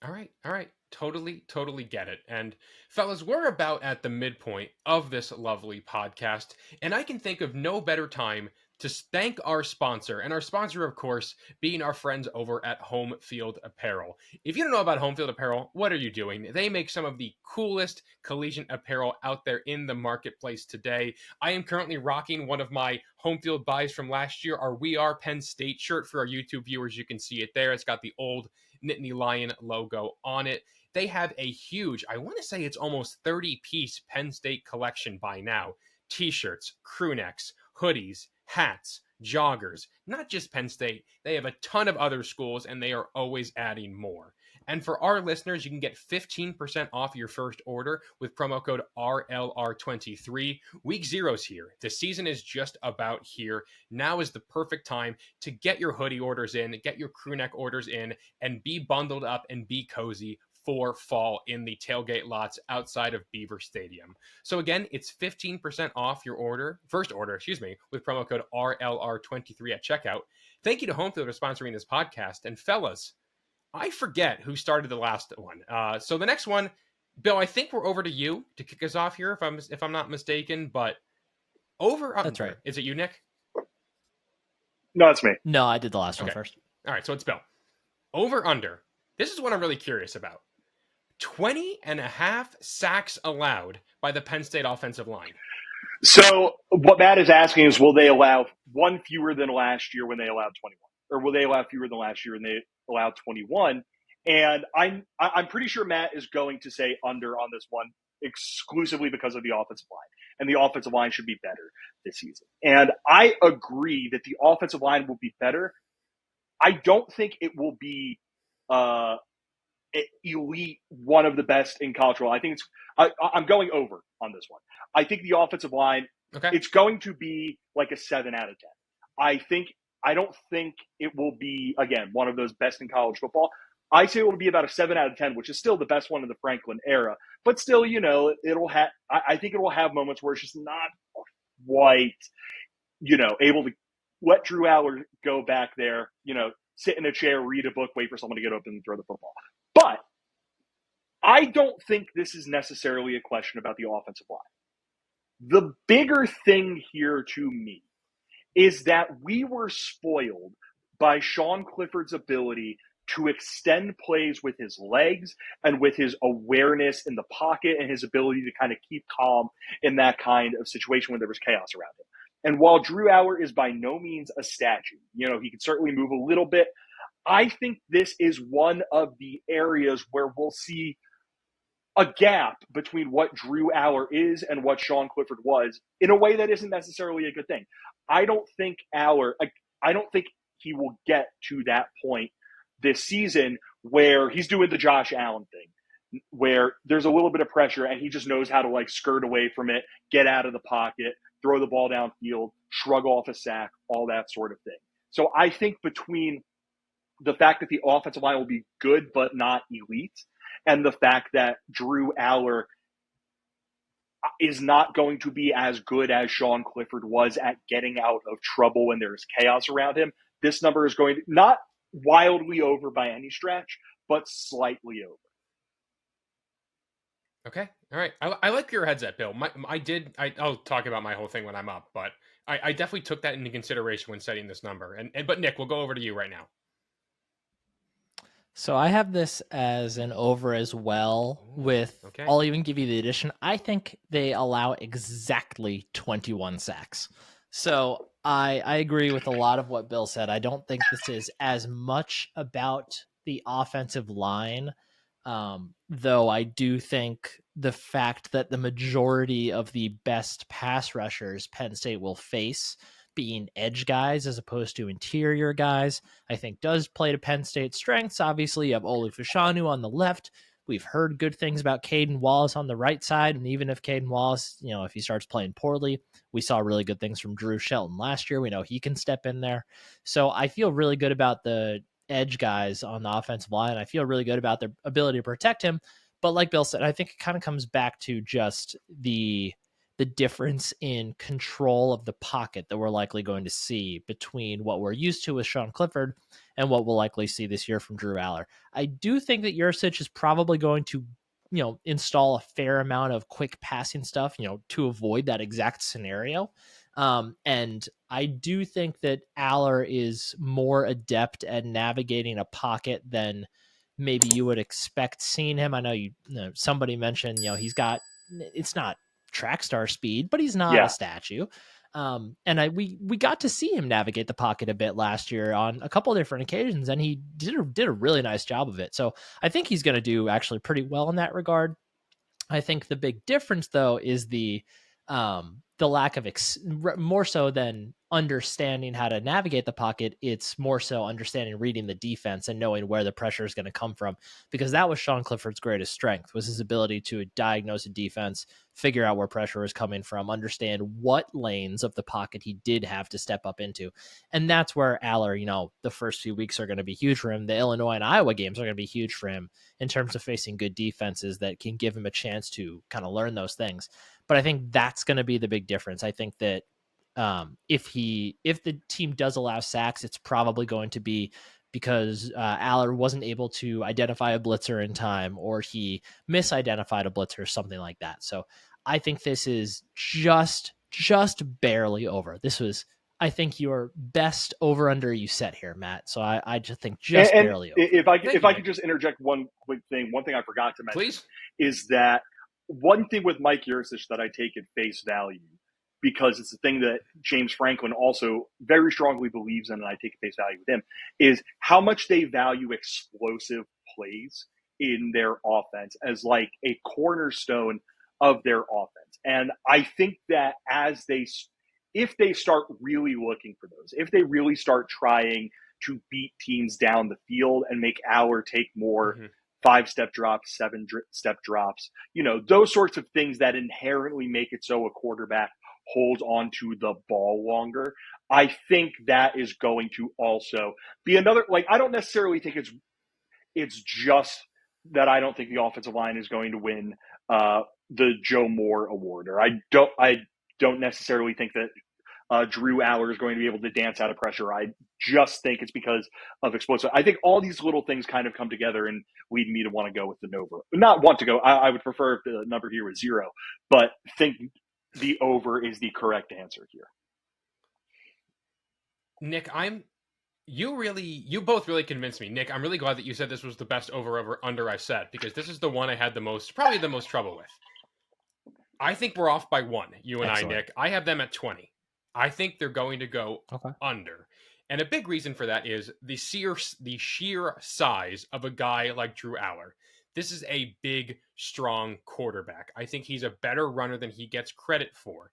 All right. All right. Totally get it. And fellas, we're about at the midpoint of this lovely podcast, and I can think of no better time to thank our sponsor, and our sponsor, of course, being our friends over at Home Field Apparel. If you don't know about Home Field Apparel, what are you doing? They make some of the coolest collegiate apparel out there in the marketplace today. I am currently rocking one of my Home Field buys from last year, our We Are Penn State shirt. For our YouTube viewers, you can see it there. It's got the old Nittany Lion logo on it. They have a huge, I want to say it's almost 30-piece Penn State collection by now. T-shirts, crew necks, hoodies, hats, joggers, not just Penn State. They have a ton of other schools, and they are always adding more. And for our listeners, you can get 15% off your first order with promo code RLR23. Week 0's here. The season is just about here. Now is the perfect time to get your hoodie orders in, get your crew neck orders in, and be bundled up and be cozy for fall in the tailgate lots outside of Beaver Stadium. So again, it's 15% off your first order, with promo code RLR23 at checkout. Thank you to Homefield for sponsoring this podcast. And fellas, I forget who started the last one. So the next one, Bill, I think we're over to you to kick us off here, if I'm not mistaken. But over, That's right. Is it you, Nick? No, it's me. No, I did the last one first. All right, so it's Bill. Over under. This is what I'm really curious about. 20.5 sacks allowed by the Penn State offensive line. So what Matt is asking is, will they allow one fewer than last year when they allowed 21? Or will they allow fewer than last year when they allowed 21? And I'm pretty sure Matt is going to say under on this one exclusively because of the offensive line. And the offensive line should be better this season. And I agree that the offensive line will be better. I don't think it will be elite, one of the best in college football. I think I'm going over on this one. I think the offensive line, it's going to be like a 7 out of 10. I don't think it will be, again, one of those best in college football. I say it will be about a 7 out of 10, which is still the best one in the Franklin era. But still, I think it will have moments where it's just not quite, able to let Drew Aller go back there, sit in a chair, read a book, wait for someone to get open and throw the football. But I don't think this is necessarily a question about the offensive line. The bigger thing here to me is that we were spoiled by Sean Clifford's ability to extend plays with his legs and with his awareness in the pocket and his ability to kind of keep calm in that kind of situation when there was chaos around him. And while Drew Aller is by no means a statue, he can certainly move a little bit. I think this is one of the areas where we'll see a gap between what Drew Aller is and what Sean Clifford was in a way that isn't necessarily a good thing. I don't think he will get to that point this season where he's doing the Josh Allen thing, where there's a little bit of pressure and he just knows how to skirt away from it, get out of the pocket, throw the ball downfield, shrug off a sack, all that sort of thing. So I think between the fact that the offensive line will be good but not elite, and the fact that Drew Aller is not going to be as good as Sean Clifford was at getting out of trouble when there's chaos around him, this number is going to not wildly over by any stretch, but slightly over. Okay. All right. I like your headset, Bill. I'll talk about my whole thing when I'm up, but I definitely took that into consideration when setting this number. But Nick, we'll go over to you right now. So I have this as an over as well I'll even give you the addition. I think they allow exactly 21 sacks. So I agree with a lot of what Bill said. I don't think this is as much about the offensive line, though I do think the fact that the majority of the best pass rushers Penn State will face being edge guys as opposed to interior guys, I think does play to Penn State's strengths. Obviously, you have Olu Fashanu on the left. We've heard good things about Caden Wallace on the right side, and even if Caden Wallace, if he starts playing poorly, we saw really good things from Drew Shelton last year. We know he can step in there. So I feel really good about the edge guys on the offensive line. I feel really good about their ability to protect him. But like Bill said, I think it kind of comes back to just the the difference in control of the pocket that we're likely going to see between what we're used to with Sean Clifford and what we'll likely see this year from Drew Aller. I do think that Yurcich is probably going to, install a fair amount of quick passing stuff, to avoid that exact scenario. And I do think that Aller is more adept at navigating a pocket than maybe you would expect seeing him. I know somebody mentioned, it's not track star speed, but he's not a statue. And we got to see him navigate the pocket a bit last year on a couple of different occasions, and he did a really nice job of it. So I think he's going to do actually pretty well in that regard. I think the big difference, though, is the lack of more so than understanding how to navigate the pocket. It's more so understanding, reading the defense and knowing where the pressure is going to come from, because that was Sean Clifford's greatest strength, was his ability to diagnose a defense, figure out where pressure is coming from, understand what lanes of the pocket he did have to step up into. And that's where Aller, the first few weeks are going to be huge for him. The Illinois and Iowa games are going to be huge for him in terms of facing good defenses that can give him a chance to kind of learn those things. But I think that's going to be the big difference. I think that if the team does allow sacks, it's probably going to be because Aller wasn't able to identify a blitzer in time, or he misidentified a blitzer or something like that. So I think this is just barely over. This was, I think, your best over under you set here, Matt. So I just think barely over. If I could just interject one quick thing, one thing I forgot to mention, please, is that one thing with Mike Yurcich that I take at face value, because it's the thing that James Franklin also very strongly believes in, and I take at face value with him, is how much they value explosive plays in their offense as like a cornerstone of their offense. And I think that if they start really looking for those, if they really start trying to beat teams down the field and make Aller take more 5-step drops, 7-step drops, those sorts of things that inherently make it so a quarterback holds on to the ball longer, I think that is going to also be another, I don't necessarily think it's just that I don't think the offensive line is going to win the Joe Moore Award, or I don't necessarily think that Drew Aller is going to be able to dance out of pressure. I just think it's because of explosive. I think all these little things kind of come together and lead me to want to go with the over. Not want to go. I would prefer if the number here was 0, but think the over is the correct answer here. Nick, you both really convinced me. Nick, I'm really glad that you said this was the best over under I set, because this is the one I had probably the most trouble with. I think we're off by 1, you and Excellent. I, Nick. I have them at 20. I think they're going to go under. And a big reason for that is the sheer size of a guy like Drew Aller. This is a big, strong quarterback. I think he's a better runner than he gets credit for.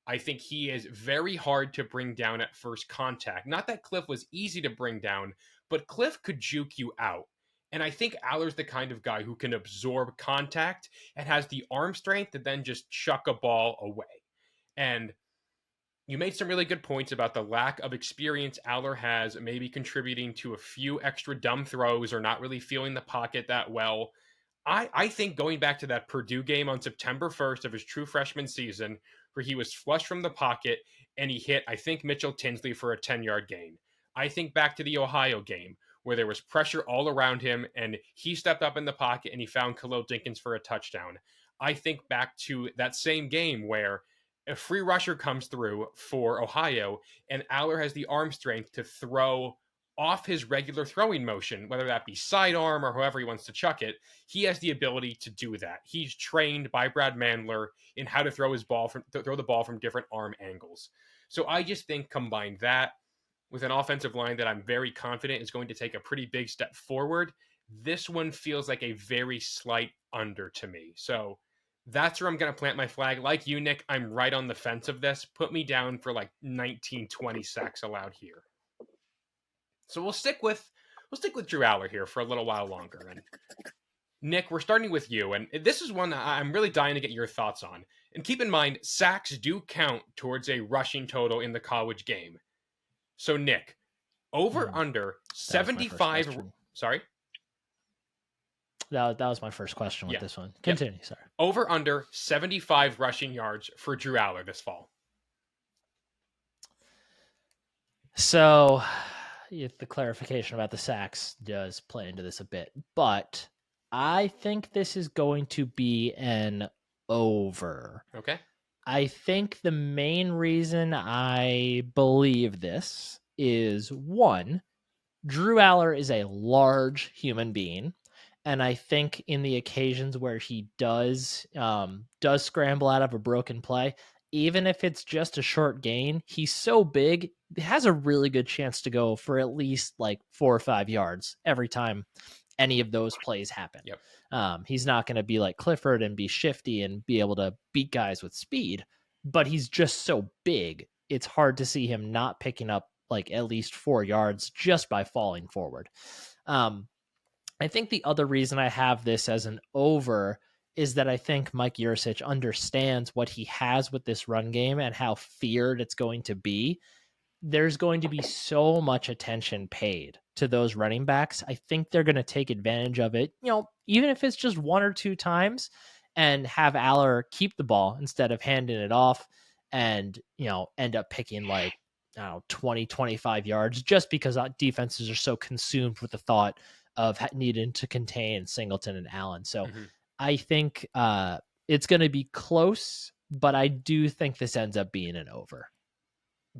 I think he is very hard to bring down at first contact. Not that Cliff was easy to bring down, but Cliff could juke you out. And I think Aller's the kind of guy who can absorb contact and has the arm strength to then just chuck a ball away. And you made some really good points about the lack of experience Aller has, maybe contributing to a few extra dumb throws or not really feeling the pocket that well. I think going back to that Purdue game on September 1st of his true freshman season, where he was flushed from the pocket and he hit, I think, Mitchell Tinsley for a 10-yard gain. I think back to the Ohio game, where there was pressure all around him and he stepped up in the pocket and he found Khalil Dinkins for a touchdown. I think back to that same game where a free rusher comes through for Ohio and Aller has the arm strength to throw off his regular throwing motion, whether that be sidearm or however he wants to chuck it. He has the ability to do that. He's trained by Brad Mandler in how to throw the ball from different arm angles. So I just think combine that with an offensive line that I'm very confident is going to take a pretty big step forward, this one feels like a very slight under to me. So that's where I'm going to plant my flag. Like you, Nick, I'm right on the fence of this. Put me down for 19, 20 sacks allowed here. So we'll stick with Drew Aller here for a little while longer. And Nick, we're starting with you, and this is one that I'm really dying to get your thoughts on. And keep in mind, sacks do count towards a rushing total in the college game. So Nick, over under 75. Sorry. That was my first question with Yeah. this one. Yep. Continue, sorry. Over under 75 rushing yards for Drew Aller this fall. So the clarification about the sacks does play into this a bit, but I think this is going to be an over. Okay. I think the main reason I believe this is, one, Drew Aller is a large human being, and I think in the occasions where he does scramble out of a broken play, even if it's just a short gain, he's so big, he has a really good chance to go for at least like 4 or 5 yards every time any of those plays happen. Yep. He's not going to be like Clifford and be shifty and be able to beat guys with speed, but he's just so big. It's hard to see him not picking up like at least 4 yards just by falling forward. I think the other reason I have this as an over is that I think Mike Yurcich understands what he has with this run game and how feared it's going to be. There's going to be so much attention paid to those running backs. I think they're going to take advantage of it, even if it's just 1 or 2 times, and have Aller keep the ball instead of handing it off and, end up picking like, 20, 25 yards just because defenses are so consumed with the thought of needing to contain Singleton and Allen. So I think it's going to be close, but I do think this ends up being an over.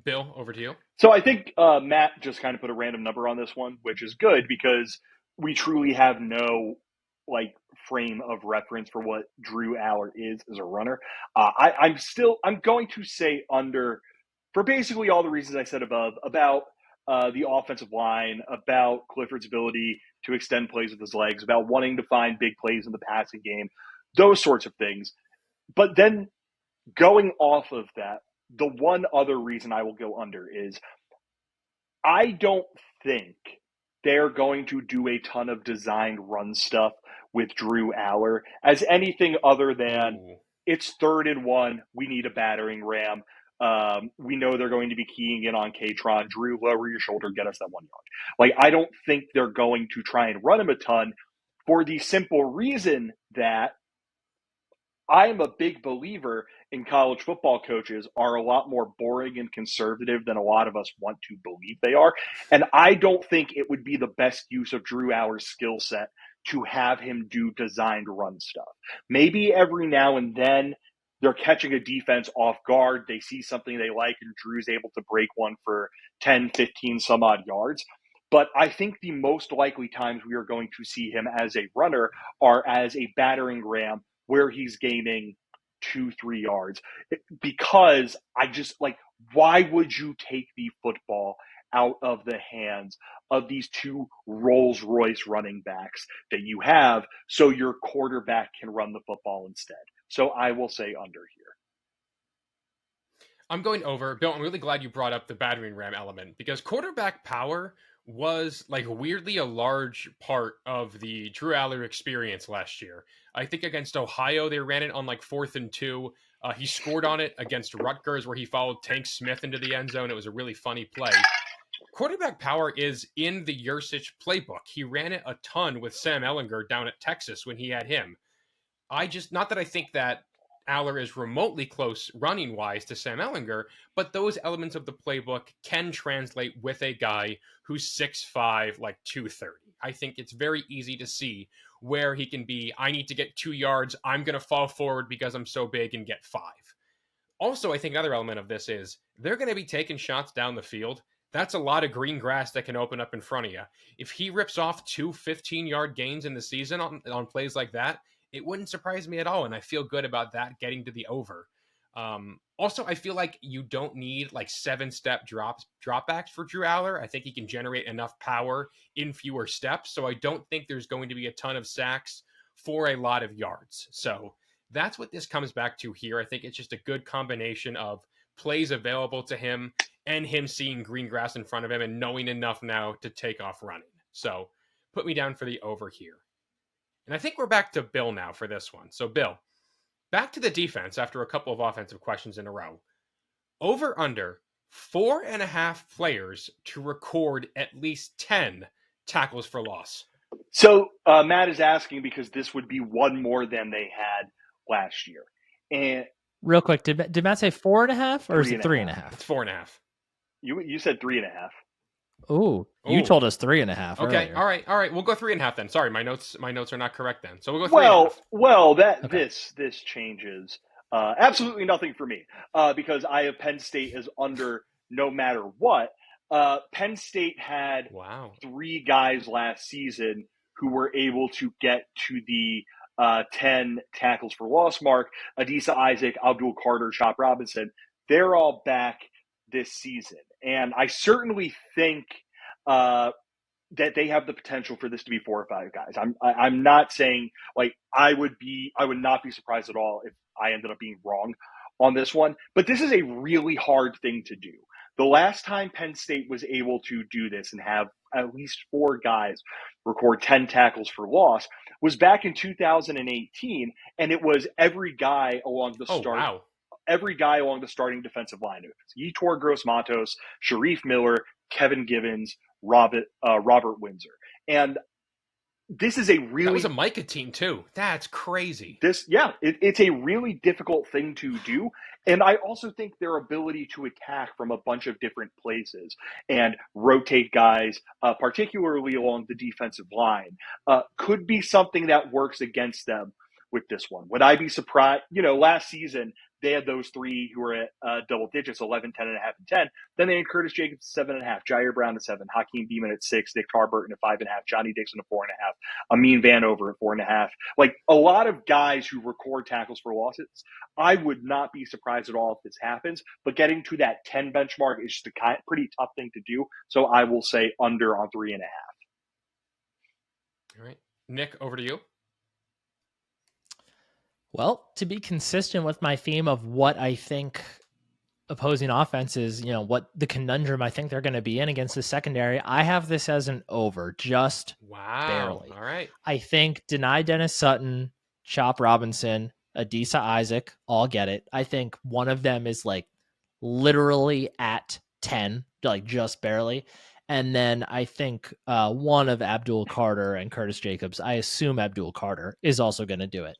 Bill, over to you. So I think Matt just kind of put a random number on this one, which is good because we truly have no frame of reference for what Drew Aller is as a runner. I'm going to say under for basically all the reasons I said above about the offensive line, about Clifford's ability to extend plays with his legs, about wanting to find big plays in the passing game, those sorts of things. But then going off of that, the one other reason I will go under is I don't think they're going to do a ton of designed run stuff with Drew Aller as anything other than it's 3rd and 1. We need a battering ram. We know they're going to be keying in on K-Tron. Drew, lower your shoulder, get us that 1 yard. I don't think they're going to try and run him a ton for the simple reason that I'm a big believer in college football coaches are a lot more boring and conservative than a lot of us want to believe they are. And I don't think it would be the best use of Drew Aller's skill set to have him do designed run stuff. Maybe every now and then they're catching a defense off guard. They see something they like and Drew's able to break one for 10, 15 some odd yards. But I think the most likely times we are going to see him as a runner are as a battering ram where he's gaining 2-3 yards, because I just why would you take the football out of the hands of these 2 Rolls Royce running backs that you have so your quarterback can run the football instead? So I will say under here. I'm going over. Bill, I'm really glad you brought up the battering ram element because quarterback power was weirdly a large part of the Drew Aller experience last year. I think against Ohio, they ran it on 4th and 2. He scored on it against Rutgers where he followed Tank Smith into the end zone. It was a really funny play. Quarterback power is in the Yurcich playbook. He ran it a ton with Sam Ehlinger down at Texas when he had him. Not that I think that Aller is remotely close running wise to Sam Ehlinger, but those elements of the playbook can translate with a guy who's 6'5", 230. I think it's very easy to see where he can be. I need to get 2 yards. I'm going to fall forward because I'm so big and get 5. Also, I think another element of this is they're going to be taking shots down the field. That's a lot of green grass that can open up in front of you. If he rips off 2 15-yard gains in the season on plays like that, it wouldn't surprise me at all, and I feel good about that getting to the over. Also, I feel like you don't need 7-step dropbacks for Drew Aller. I think he can generate enough power in fewer steps, so I don't think there's going to be a ton of sacks for a lot of yards. So that's what this comes back to here. I think it's just a good combination of plays available to him and him seeing green grass in front of him and knowing enough now to take off running. So put me down for the over here. And I think we're back to Bill now for this one. So, Bill, back to the defense after a couple of offensive questions in a row. Over under 4.5 players to record at least 10 tackles for loss. So Matt is asking because this would be one more than they had last year. And Real quick, did Matt say 4.5 or is it 3.5. It's 3.5? 4.5. You said 3.5. Ooh, you told us 3.5 Okay, earlier. all right. We'll go 3.5 then. Sorry, my notes are not correct then. So we'll go 3.5. Well, Okay. this changes absolutely nothing for me because I have Penn State as under no matter what. Penn State had Wow. 3 guys last season who were able to get to the 10 tackles for loss mark. Adisa Isaac, Abdul Carter, Chop Robinson. They're all back this season, and I certainly think that they have the potential for this to be 4 or 5 guys. I'm not saying like I would not be surprised at all if I ended up being wrong on this one, but this is a really hard thing to do. The last time Penn State was able to do this and have at least 4 guys record 10 tackles for loss was back in 2018, and it was every guy along the starting defensive line. Yetur Gross-Matos, Sharif Miller, Kevin Givens, Robert Windsor. And this is a really... That was a Micah team too. That's crazy. It's a really difficult thing to do. And I also think their ability to attack from a bunch of different places and rotate guys, particularly along the defensive line, could be something that works against them with this one. Would I be surprised? Last season, they had those 3 who were at double digits, 11, 10.5, and 10. Then they had Curtis Jacobs at 7.5, Jair Brown at 7, Hakeem Beamon at 6, Nick Tarburton at 5.5, Johnny Dixon at 4.5, Amin Vanover at 4.5. Like a lot of guys who record tackles for losses. I would not be surprised at all if this happens, but getting to that 10 benchmark is just a pretty tough thing to do. So I will say under on 3.5. All right. Nick, over to you. Well, to be consistent with my theme of what I think opposing offenses, what the conundrum I think they're going to be in against the secondary, I have this as an over, just barely. All right. I think Deni Dennis Sutton, Chop Robinson, Adisa Isaac, all get it. I think one of them is like literally at 10, like just barely. And then I think one of Abdul Carter and Curtis Jacobs, I assume Abdul Carter is also going to do it.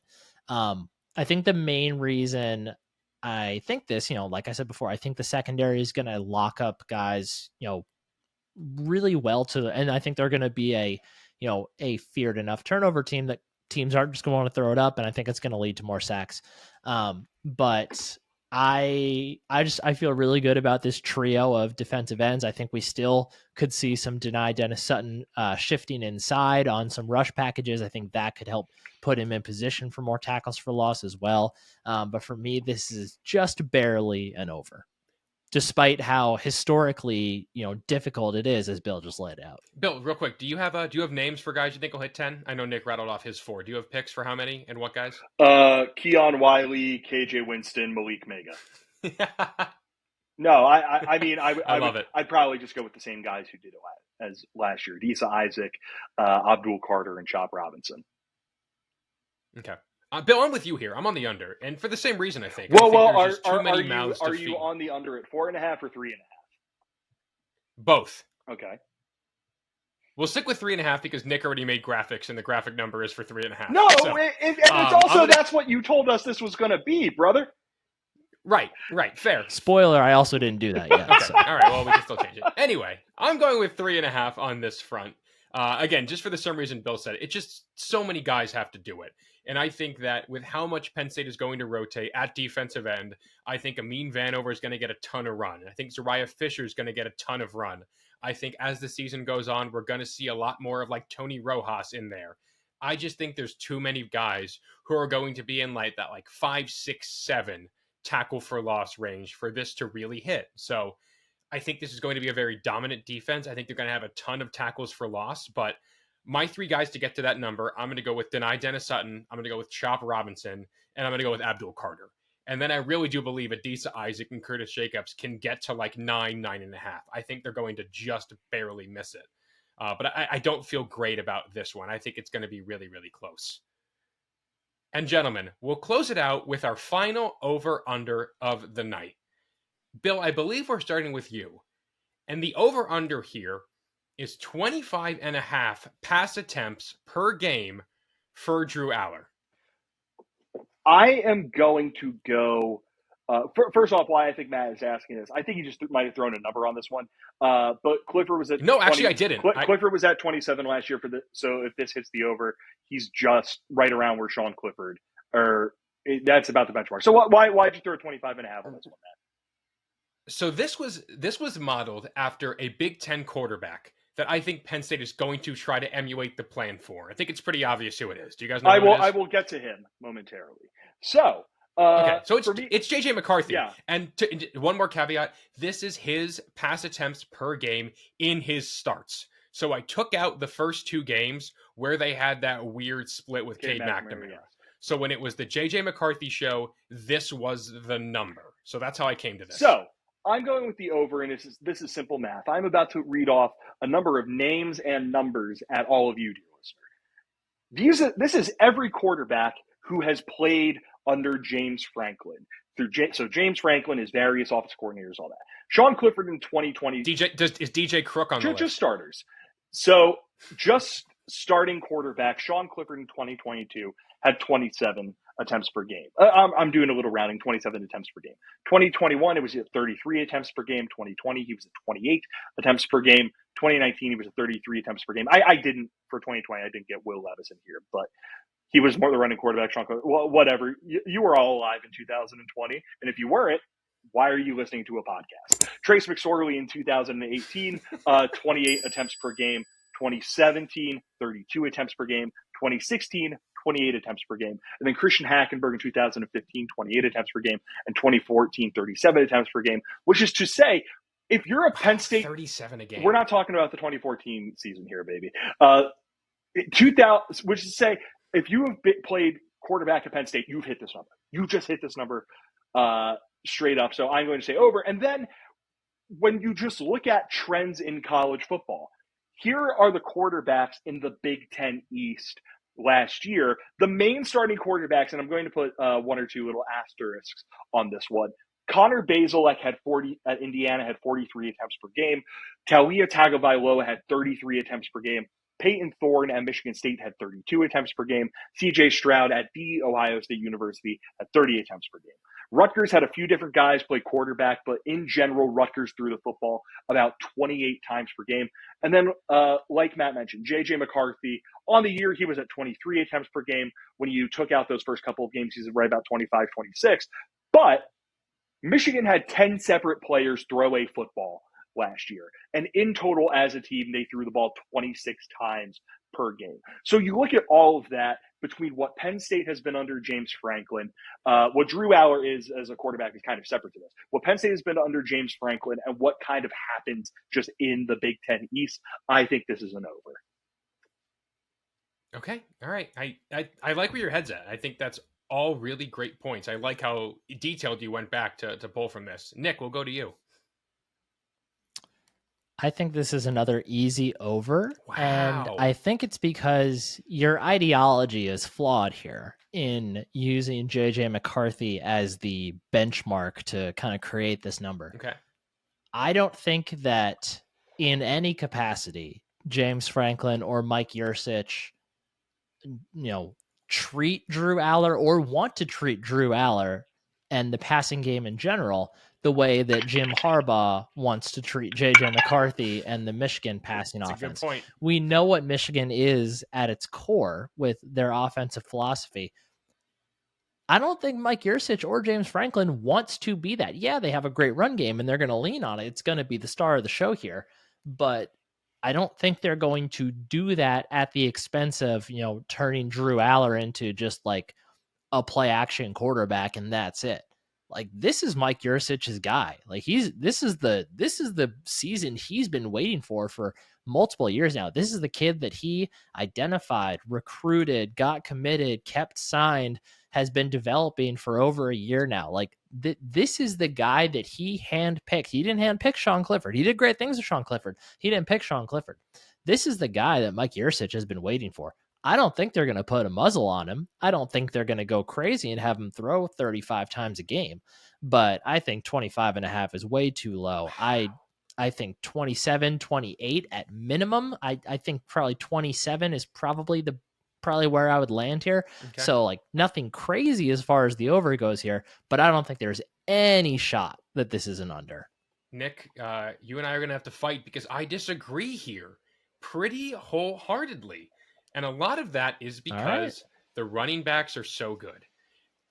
I think the main reason I think this, like I said before, I think the secondary is going to lock up guys, really well and I think they're going to be a feared enough turnover team that teams aren't just going to want to throw it up. And I think it's going to lead to more sacks. But I feel really good about this trio of defensive ends. I think we still could see some Deni Dennis Sutton shifting inside on some rush packages. I think that could help put him in position for more tackles for loss as well. But for me, this is just barely an over, despite how historically, difficult it is, as Bill just laid out. Bill, real quick, do you have names for guys you think will hit 10? I know Nick rattled off his 4. Do you have picks for how many and what guys? Keon Wiley, KJ Winston, Malik Mega. No, I mean, I love it. I'd probably just go with the same guys who did it as last year: Adisa Isaac, Abdul Carter, and Chop Robinson. Okay. Bill, I'm with you here. I'm on the under, and for the same reason, I think. Well, are you on the under at 4.5 or 3.5? Both. Okay. We'll stick with 3.5 because Nick already made graphics, and the graphic number is for 3.5. No, so, it's also that's what you told us this was going to be, brother. Right, fair. Spoiler, I also didn't do that yet. Okay, so. All right, well, we can still change it. Anyway, I'm going with 3.5 on this front. Again, just for the same reason Bill said, it's just so many guys have to do it. And I think that with how much Penn State is going to rotate at defensive end, I think Amin Vanover is going to get a ton of run. I think Zariah Fisher is going to get a ton of run. I think as the season goes on, we're going to see a lot more of like Tony Rojas in there. I just think there's too many guys who are going to be in like that 5, 6, 7 tackle for loss range for this to really hit. So I think this is going to be a very dominant defense. I think they're going to have a ton of tackles for loss, but my 3 guys to get to that number, I'm going to go with Deni Dennis Sutton, I'm going to go with Chop Robinson, and I'm going to go with Abdul Carter. And then I really do believe Adisa Isaac and Curtis Jacobs can get to 9, 9.5. I think they're going to just barely miss it. But I don't feel great about this one. I think it's going to be really, really close. And gentlemen, we'll close it out with our final over-under of the night. Bill, I believe we're starting with you. And the over-under here is 25.5 pass attempts per game for Drew Aller. I am going to go. First off, why I think Matt is asking this, I think he just might have thrown a number on this one. But Clifford was at No, actually, I didn't. Clifford was at 27 last year so if this hits the over, he's just right around where Sean Clifford, that's about the benchmark. So why'd you throw a 25.5 on this one, Matt? So this was modeled after a Big Ten quarterback that I think Penn State is going to try to emulate the plan for. I think it's pretty obvious who it is. Do you guys know? I will get to him momentarily. So, okay, so it's JJ McCarthy. Yeah. And one more caveat: this is his pass attempts per game in his starts. So I took out the first 2 games where they had that weird split with Cade McNamara. Yeah. So when it was the JJ McCarthy show, this was the number. So that's how I came to this. So I'm going with the over, and this is simple math. I'm about to read off a number of names and numbers at all of you, dear listener. This is every quarterback who has played under James Franklin. So James Franklin, his various office coordinators, all that. Sean Clifford in 2020. Is DJ Crook on the list? Just starters. So just starting quarterback, Sean Clifford in 2022 had 27 attempts per game. I'm doing a little rounding, 27 attempts per game. 2021, it was at 33 attempts per game. 2020, he was at 28 attempts per game. 2019, he was at 33 attempts per game. I didn't, for 2020, I didn't get Will Levis in here, but he was more the running quarterback. Sean Clifford, whatever. You were all alive in 2020, and if you weren't, why are you listening to a podcast? Trace McSorley in 2018, 28 attempts per game. 2017, 32 attempts per game. 2016, 28 attempts per game. And then Christian Hackenberg in 2015, 28 attempts per game. And 2014, 37 attempts per game, which is to say, if you're a Penn State, 37 a game. We're not talking about the 2014 season here, baby. 2000, which is to say, if you have played quarterback at Penn State, you've hit this number. You just hit this number straight up. So I'm going to say over. And then when you just look at trends in college football, here are the quarterbacks in the Big Ten East last year. The main starting quarterbacks, and I'm going to put 1 or 2 little asterisks on this one. Connor Bazelak at Indiana had 43 attempts per game. Taulia Tagovailoa had 33 attempts per game. Peyton Thorne at Michigan State had 32 attempts per game. C.J. Stroud at The Ohio State University had 30 attempts per game. Rutgers had a few different guys play quarterback, but in general, Rutgers threw the football about 28 times per game. And then, like Matt mentioned, J.J. McCarthy, on the year, he was at 23 attempts per game. When you took out those first couple of games, he's right about 25, 26. But Michigan had 10 separate players throw a football last year. And in total, as a team, they threw the ball 26 times per game. So you look at all of that between what Penn State has been under James Franklin, what Drew Aller is as a quarterback is kind of separate to this. What Penn State has been under James Franklin and what kind of happens just in the Big Ten East, I think this is an over. Okay. All right. I like where your head's at. I think that's all really great points. I like how detailed you went back to pull from this. Nick, we'll go to you. I think this is another easy over. Wow. And I think it's because your ideology is flawed here in using JJ McCarthy as the benchmark to kind of create this number. Okay. I don't think that in any capacity, James Franklin or Mike Yurcich, treat Drew Aller or want to treat Drew Aller and the passing game in general the way that Jim Harbaugh wants to treat JJ McCarthy and the Michigan passing offense. That's a good point. We know what Michigan is at its core with their offensive philosophy. I don't think Mike Yurcich or James Franklin wants to be that. Yeah, they have a great run game and they're going to lean on it. It's going to be the star of the show here, but I don't think they're going to do that at the expense of, turning Drew Aller into just like a play action quarterback and that's it. Like, this is Mike Yurcich's guy. Like, this is the season he's been waiting for multiple years now. This is the kid that he identified, recruited, got committed, kept signed, has been developing for over a year now. Like, this is the guy that he handpicked. He didn't handpick Sean Clifford. He did great things with Sean Clifford. He didn't pick Sean Clifford. This is the guy that Mike Yurcich has been waiting for. I don't think they're going to put a muzzle on him. I don't think they're going to go crazy and have him throw 35 times a game. But I think 25.5 is way too low. I I think 27, 28 at minimum. I think probably 27 is probably where I would land here. Okay. So like nothing crazy as far as the over goes here, but I don't think there's any shot that this is an under. Nick, you and I are going to have to fight because I disagree here pretty wholeheartedly. And a lot of that is because the running backs are so good.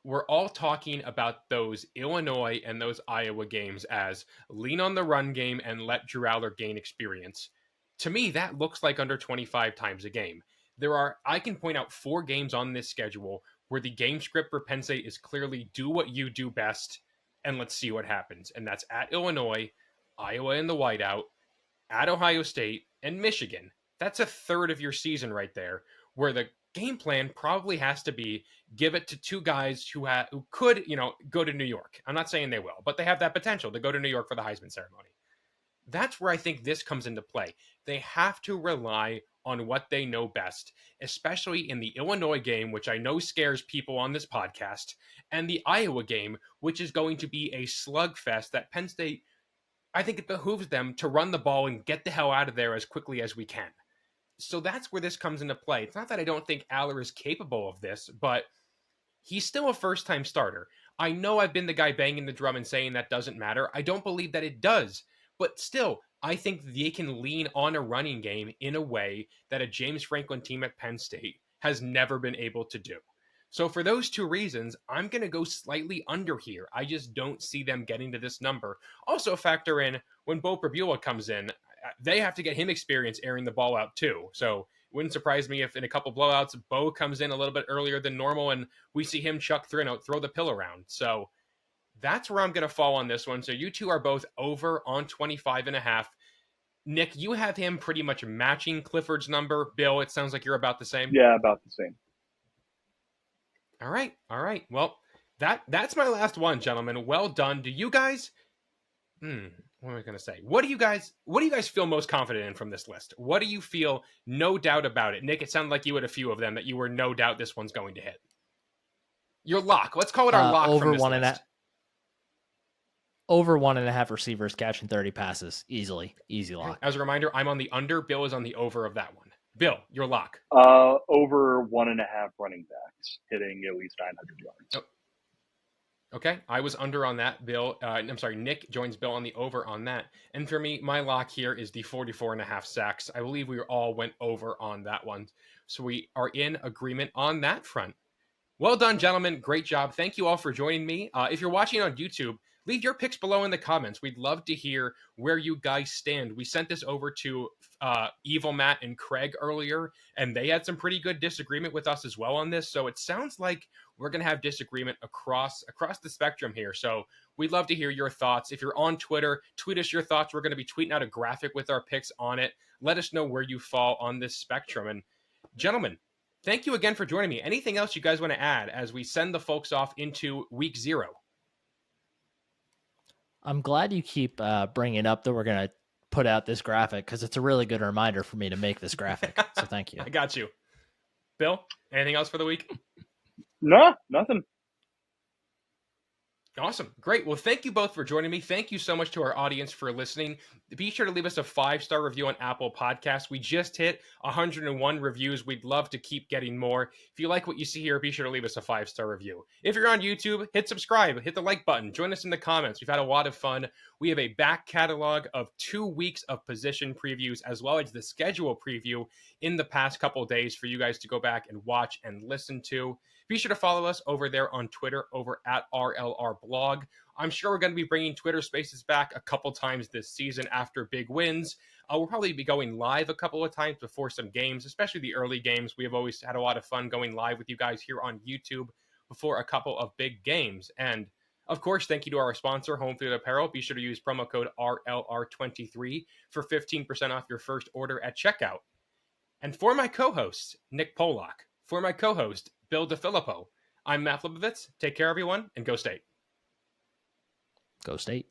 We're all talking about those Illinois and those Iowa games as lean on the run game and let Drew Aller gain experience. To me, that looks like under 25 times a game. I can point out 4 games on this schedule where the game script for Penn State is clearly do what you do best and let's see what happens. And that's at Illinois, Iowa in the whiteout, at Ohio State, and Michigan. That's a third of your season right there, where the game plan probably has to be give it to 2 guys who could, go to New York. I'm not saying they will, but they have that potential to go to New York for the Heisman ceremony. That's where I think this comes into play. They have to rely on what they know best, especially in the Illinois game, which I know scares people on this podcast, and the Iowa game, which is going to be a slugfest that Penn State, I think it behooves them to run the ball and get the hell out of there as quickly as we can. So that's where this comes into play. It's not that I don't think Aller is capable of this, but he's still a first-time starter. I know I've been the guy banging the drum and saying that doesn't matter. I don't believe that it does. But still, I think they can lean on a running game in a way that a James Franklin team at Penn State has never been able to do. So for those 2 reasons, I'm going to go slightly under here. I just don't see them getting to this number. Also factor in when Bo Prabula comes in, they have to get him experience airing the ball out too. So it wouldn't surprise me if in a couple blowouts, Bo comes in a little bit earlier than normal and we see him chuck throw the pill around. So that's where I'm going to fall on this one. So you 2 are both over on 25.5. Nick, you have him pretty much matching Clifford's number. Bill, it sounds like you're about the same. Yeah, about the same. All right. Well, that's my last one, gentlemen. Well done. Do you guys? What am I going to say? What do you guys feel most confident in from this list? What do you feel no doubt about it? Nick, it sounded like you had a few of them that you were no doubt this one's going to hit. Your lock. Let's call it our lock over from this one list. Over 1.5 receivers catching 30 passes. Easy lock. As a reminder, I'm on the under. Bill is on the over of that one. Bill, your lock. Over 1.5 running backs hitting at least 900 yards. Oh. Okay, I was under on that. Nick joins Bill on the over on that. And for me, my lock here is the 44.5 sacks. I believe we all went over on that one. So we are in agreement on that front. Well done, gentlemen. Great job. Thank you all for joining me. If you're watching on YouTube, leave your picks below in the comments. We'd love to hear where you guys stand. We sent this over to Evil Matt and Craig earlier, and they had some pretty good disagreement with us as well on this. So it sounds like we're going to have disagreement across the spectrum here. So we'd love to hear your thoughts. If you're on Twitter, tweet us your thoughts. We're going to be tweeting out a graphic with our picks on it. Let us know where you fall on this spectrum. And gentlemen, thank you again for joining me. Anything else you guys want to add as we send the folks off into week 0? I'm glad you keep bringing up that we're going to put out this graphic because it's a really good reminder for me to make this graphic. So thank you. I got you. Bill, anything else for the week? No, nothing. Awesome. Great. Well, thank you both for joining me. Thank you so much to our audience for listening. Be sure to leave us a 5-star review on Apple Podcasts. We just hit 101 reviews. We'd love to keep getting more. If you like what you see here, be sure to leave us a 5-star review. If you're on YouTube, hit subscribe, hit the like button, join us in the comments. We've had a lot of fun. We have a back catalog of 2 weeks of position previews, as well as the schedule preview in the past couple of days for you guys to go back and watch and listen to. Be sure to follow us over there on Twitter over at RLR Blog. I'm sure we're going to be bringing Twitter Spaces back a couple times this season after big wins. We'll probably be going live a couple of times before some games, especially the early games. We have always had a lot of fun going live with you guys here on YouTube before a couple of big games. And of course, thank you to our sponsor, Home Field Apparel. Be sure to use promo code RLR23 for 15% off your first order at checkout. And for my co-host, Nick Polak, for my co-host, Bill DeFilippo, I'm Matt Flibovitz. Take care, everyone, and go State. Go State.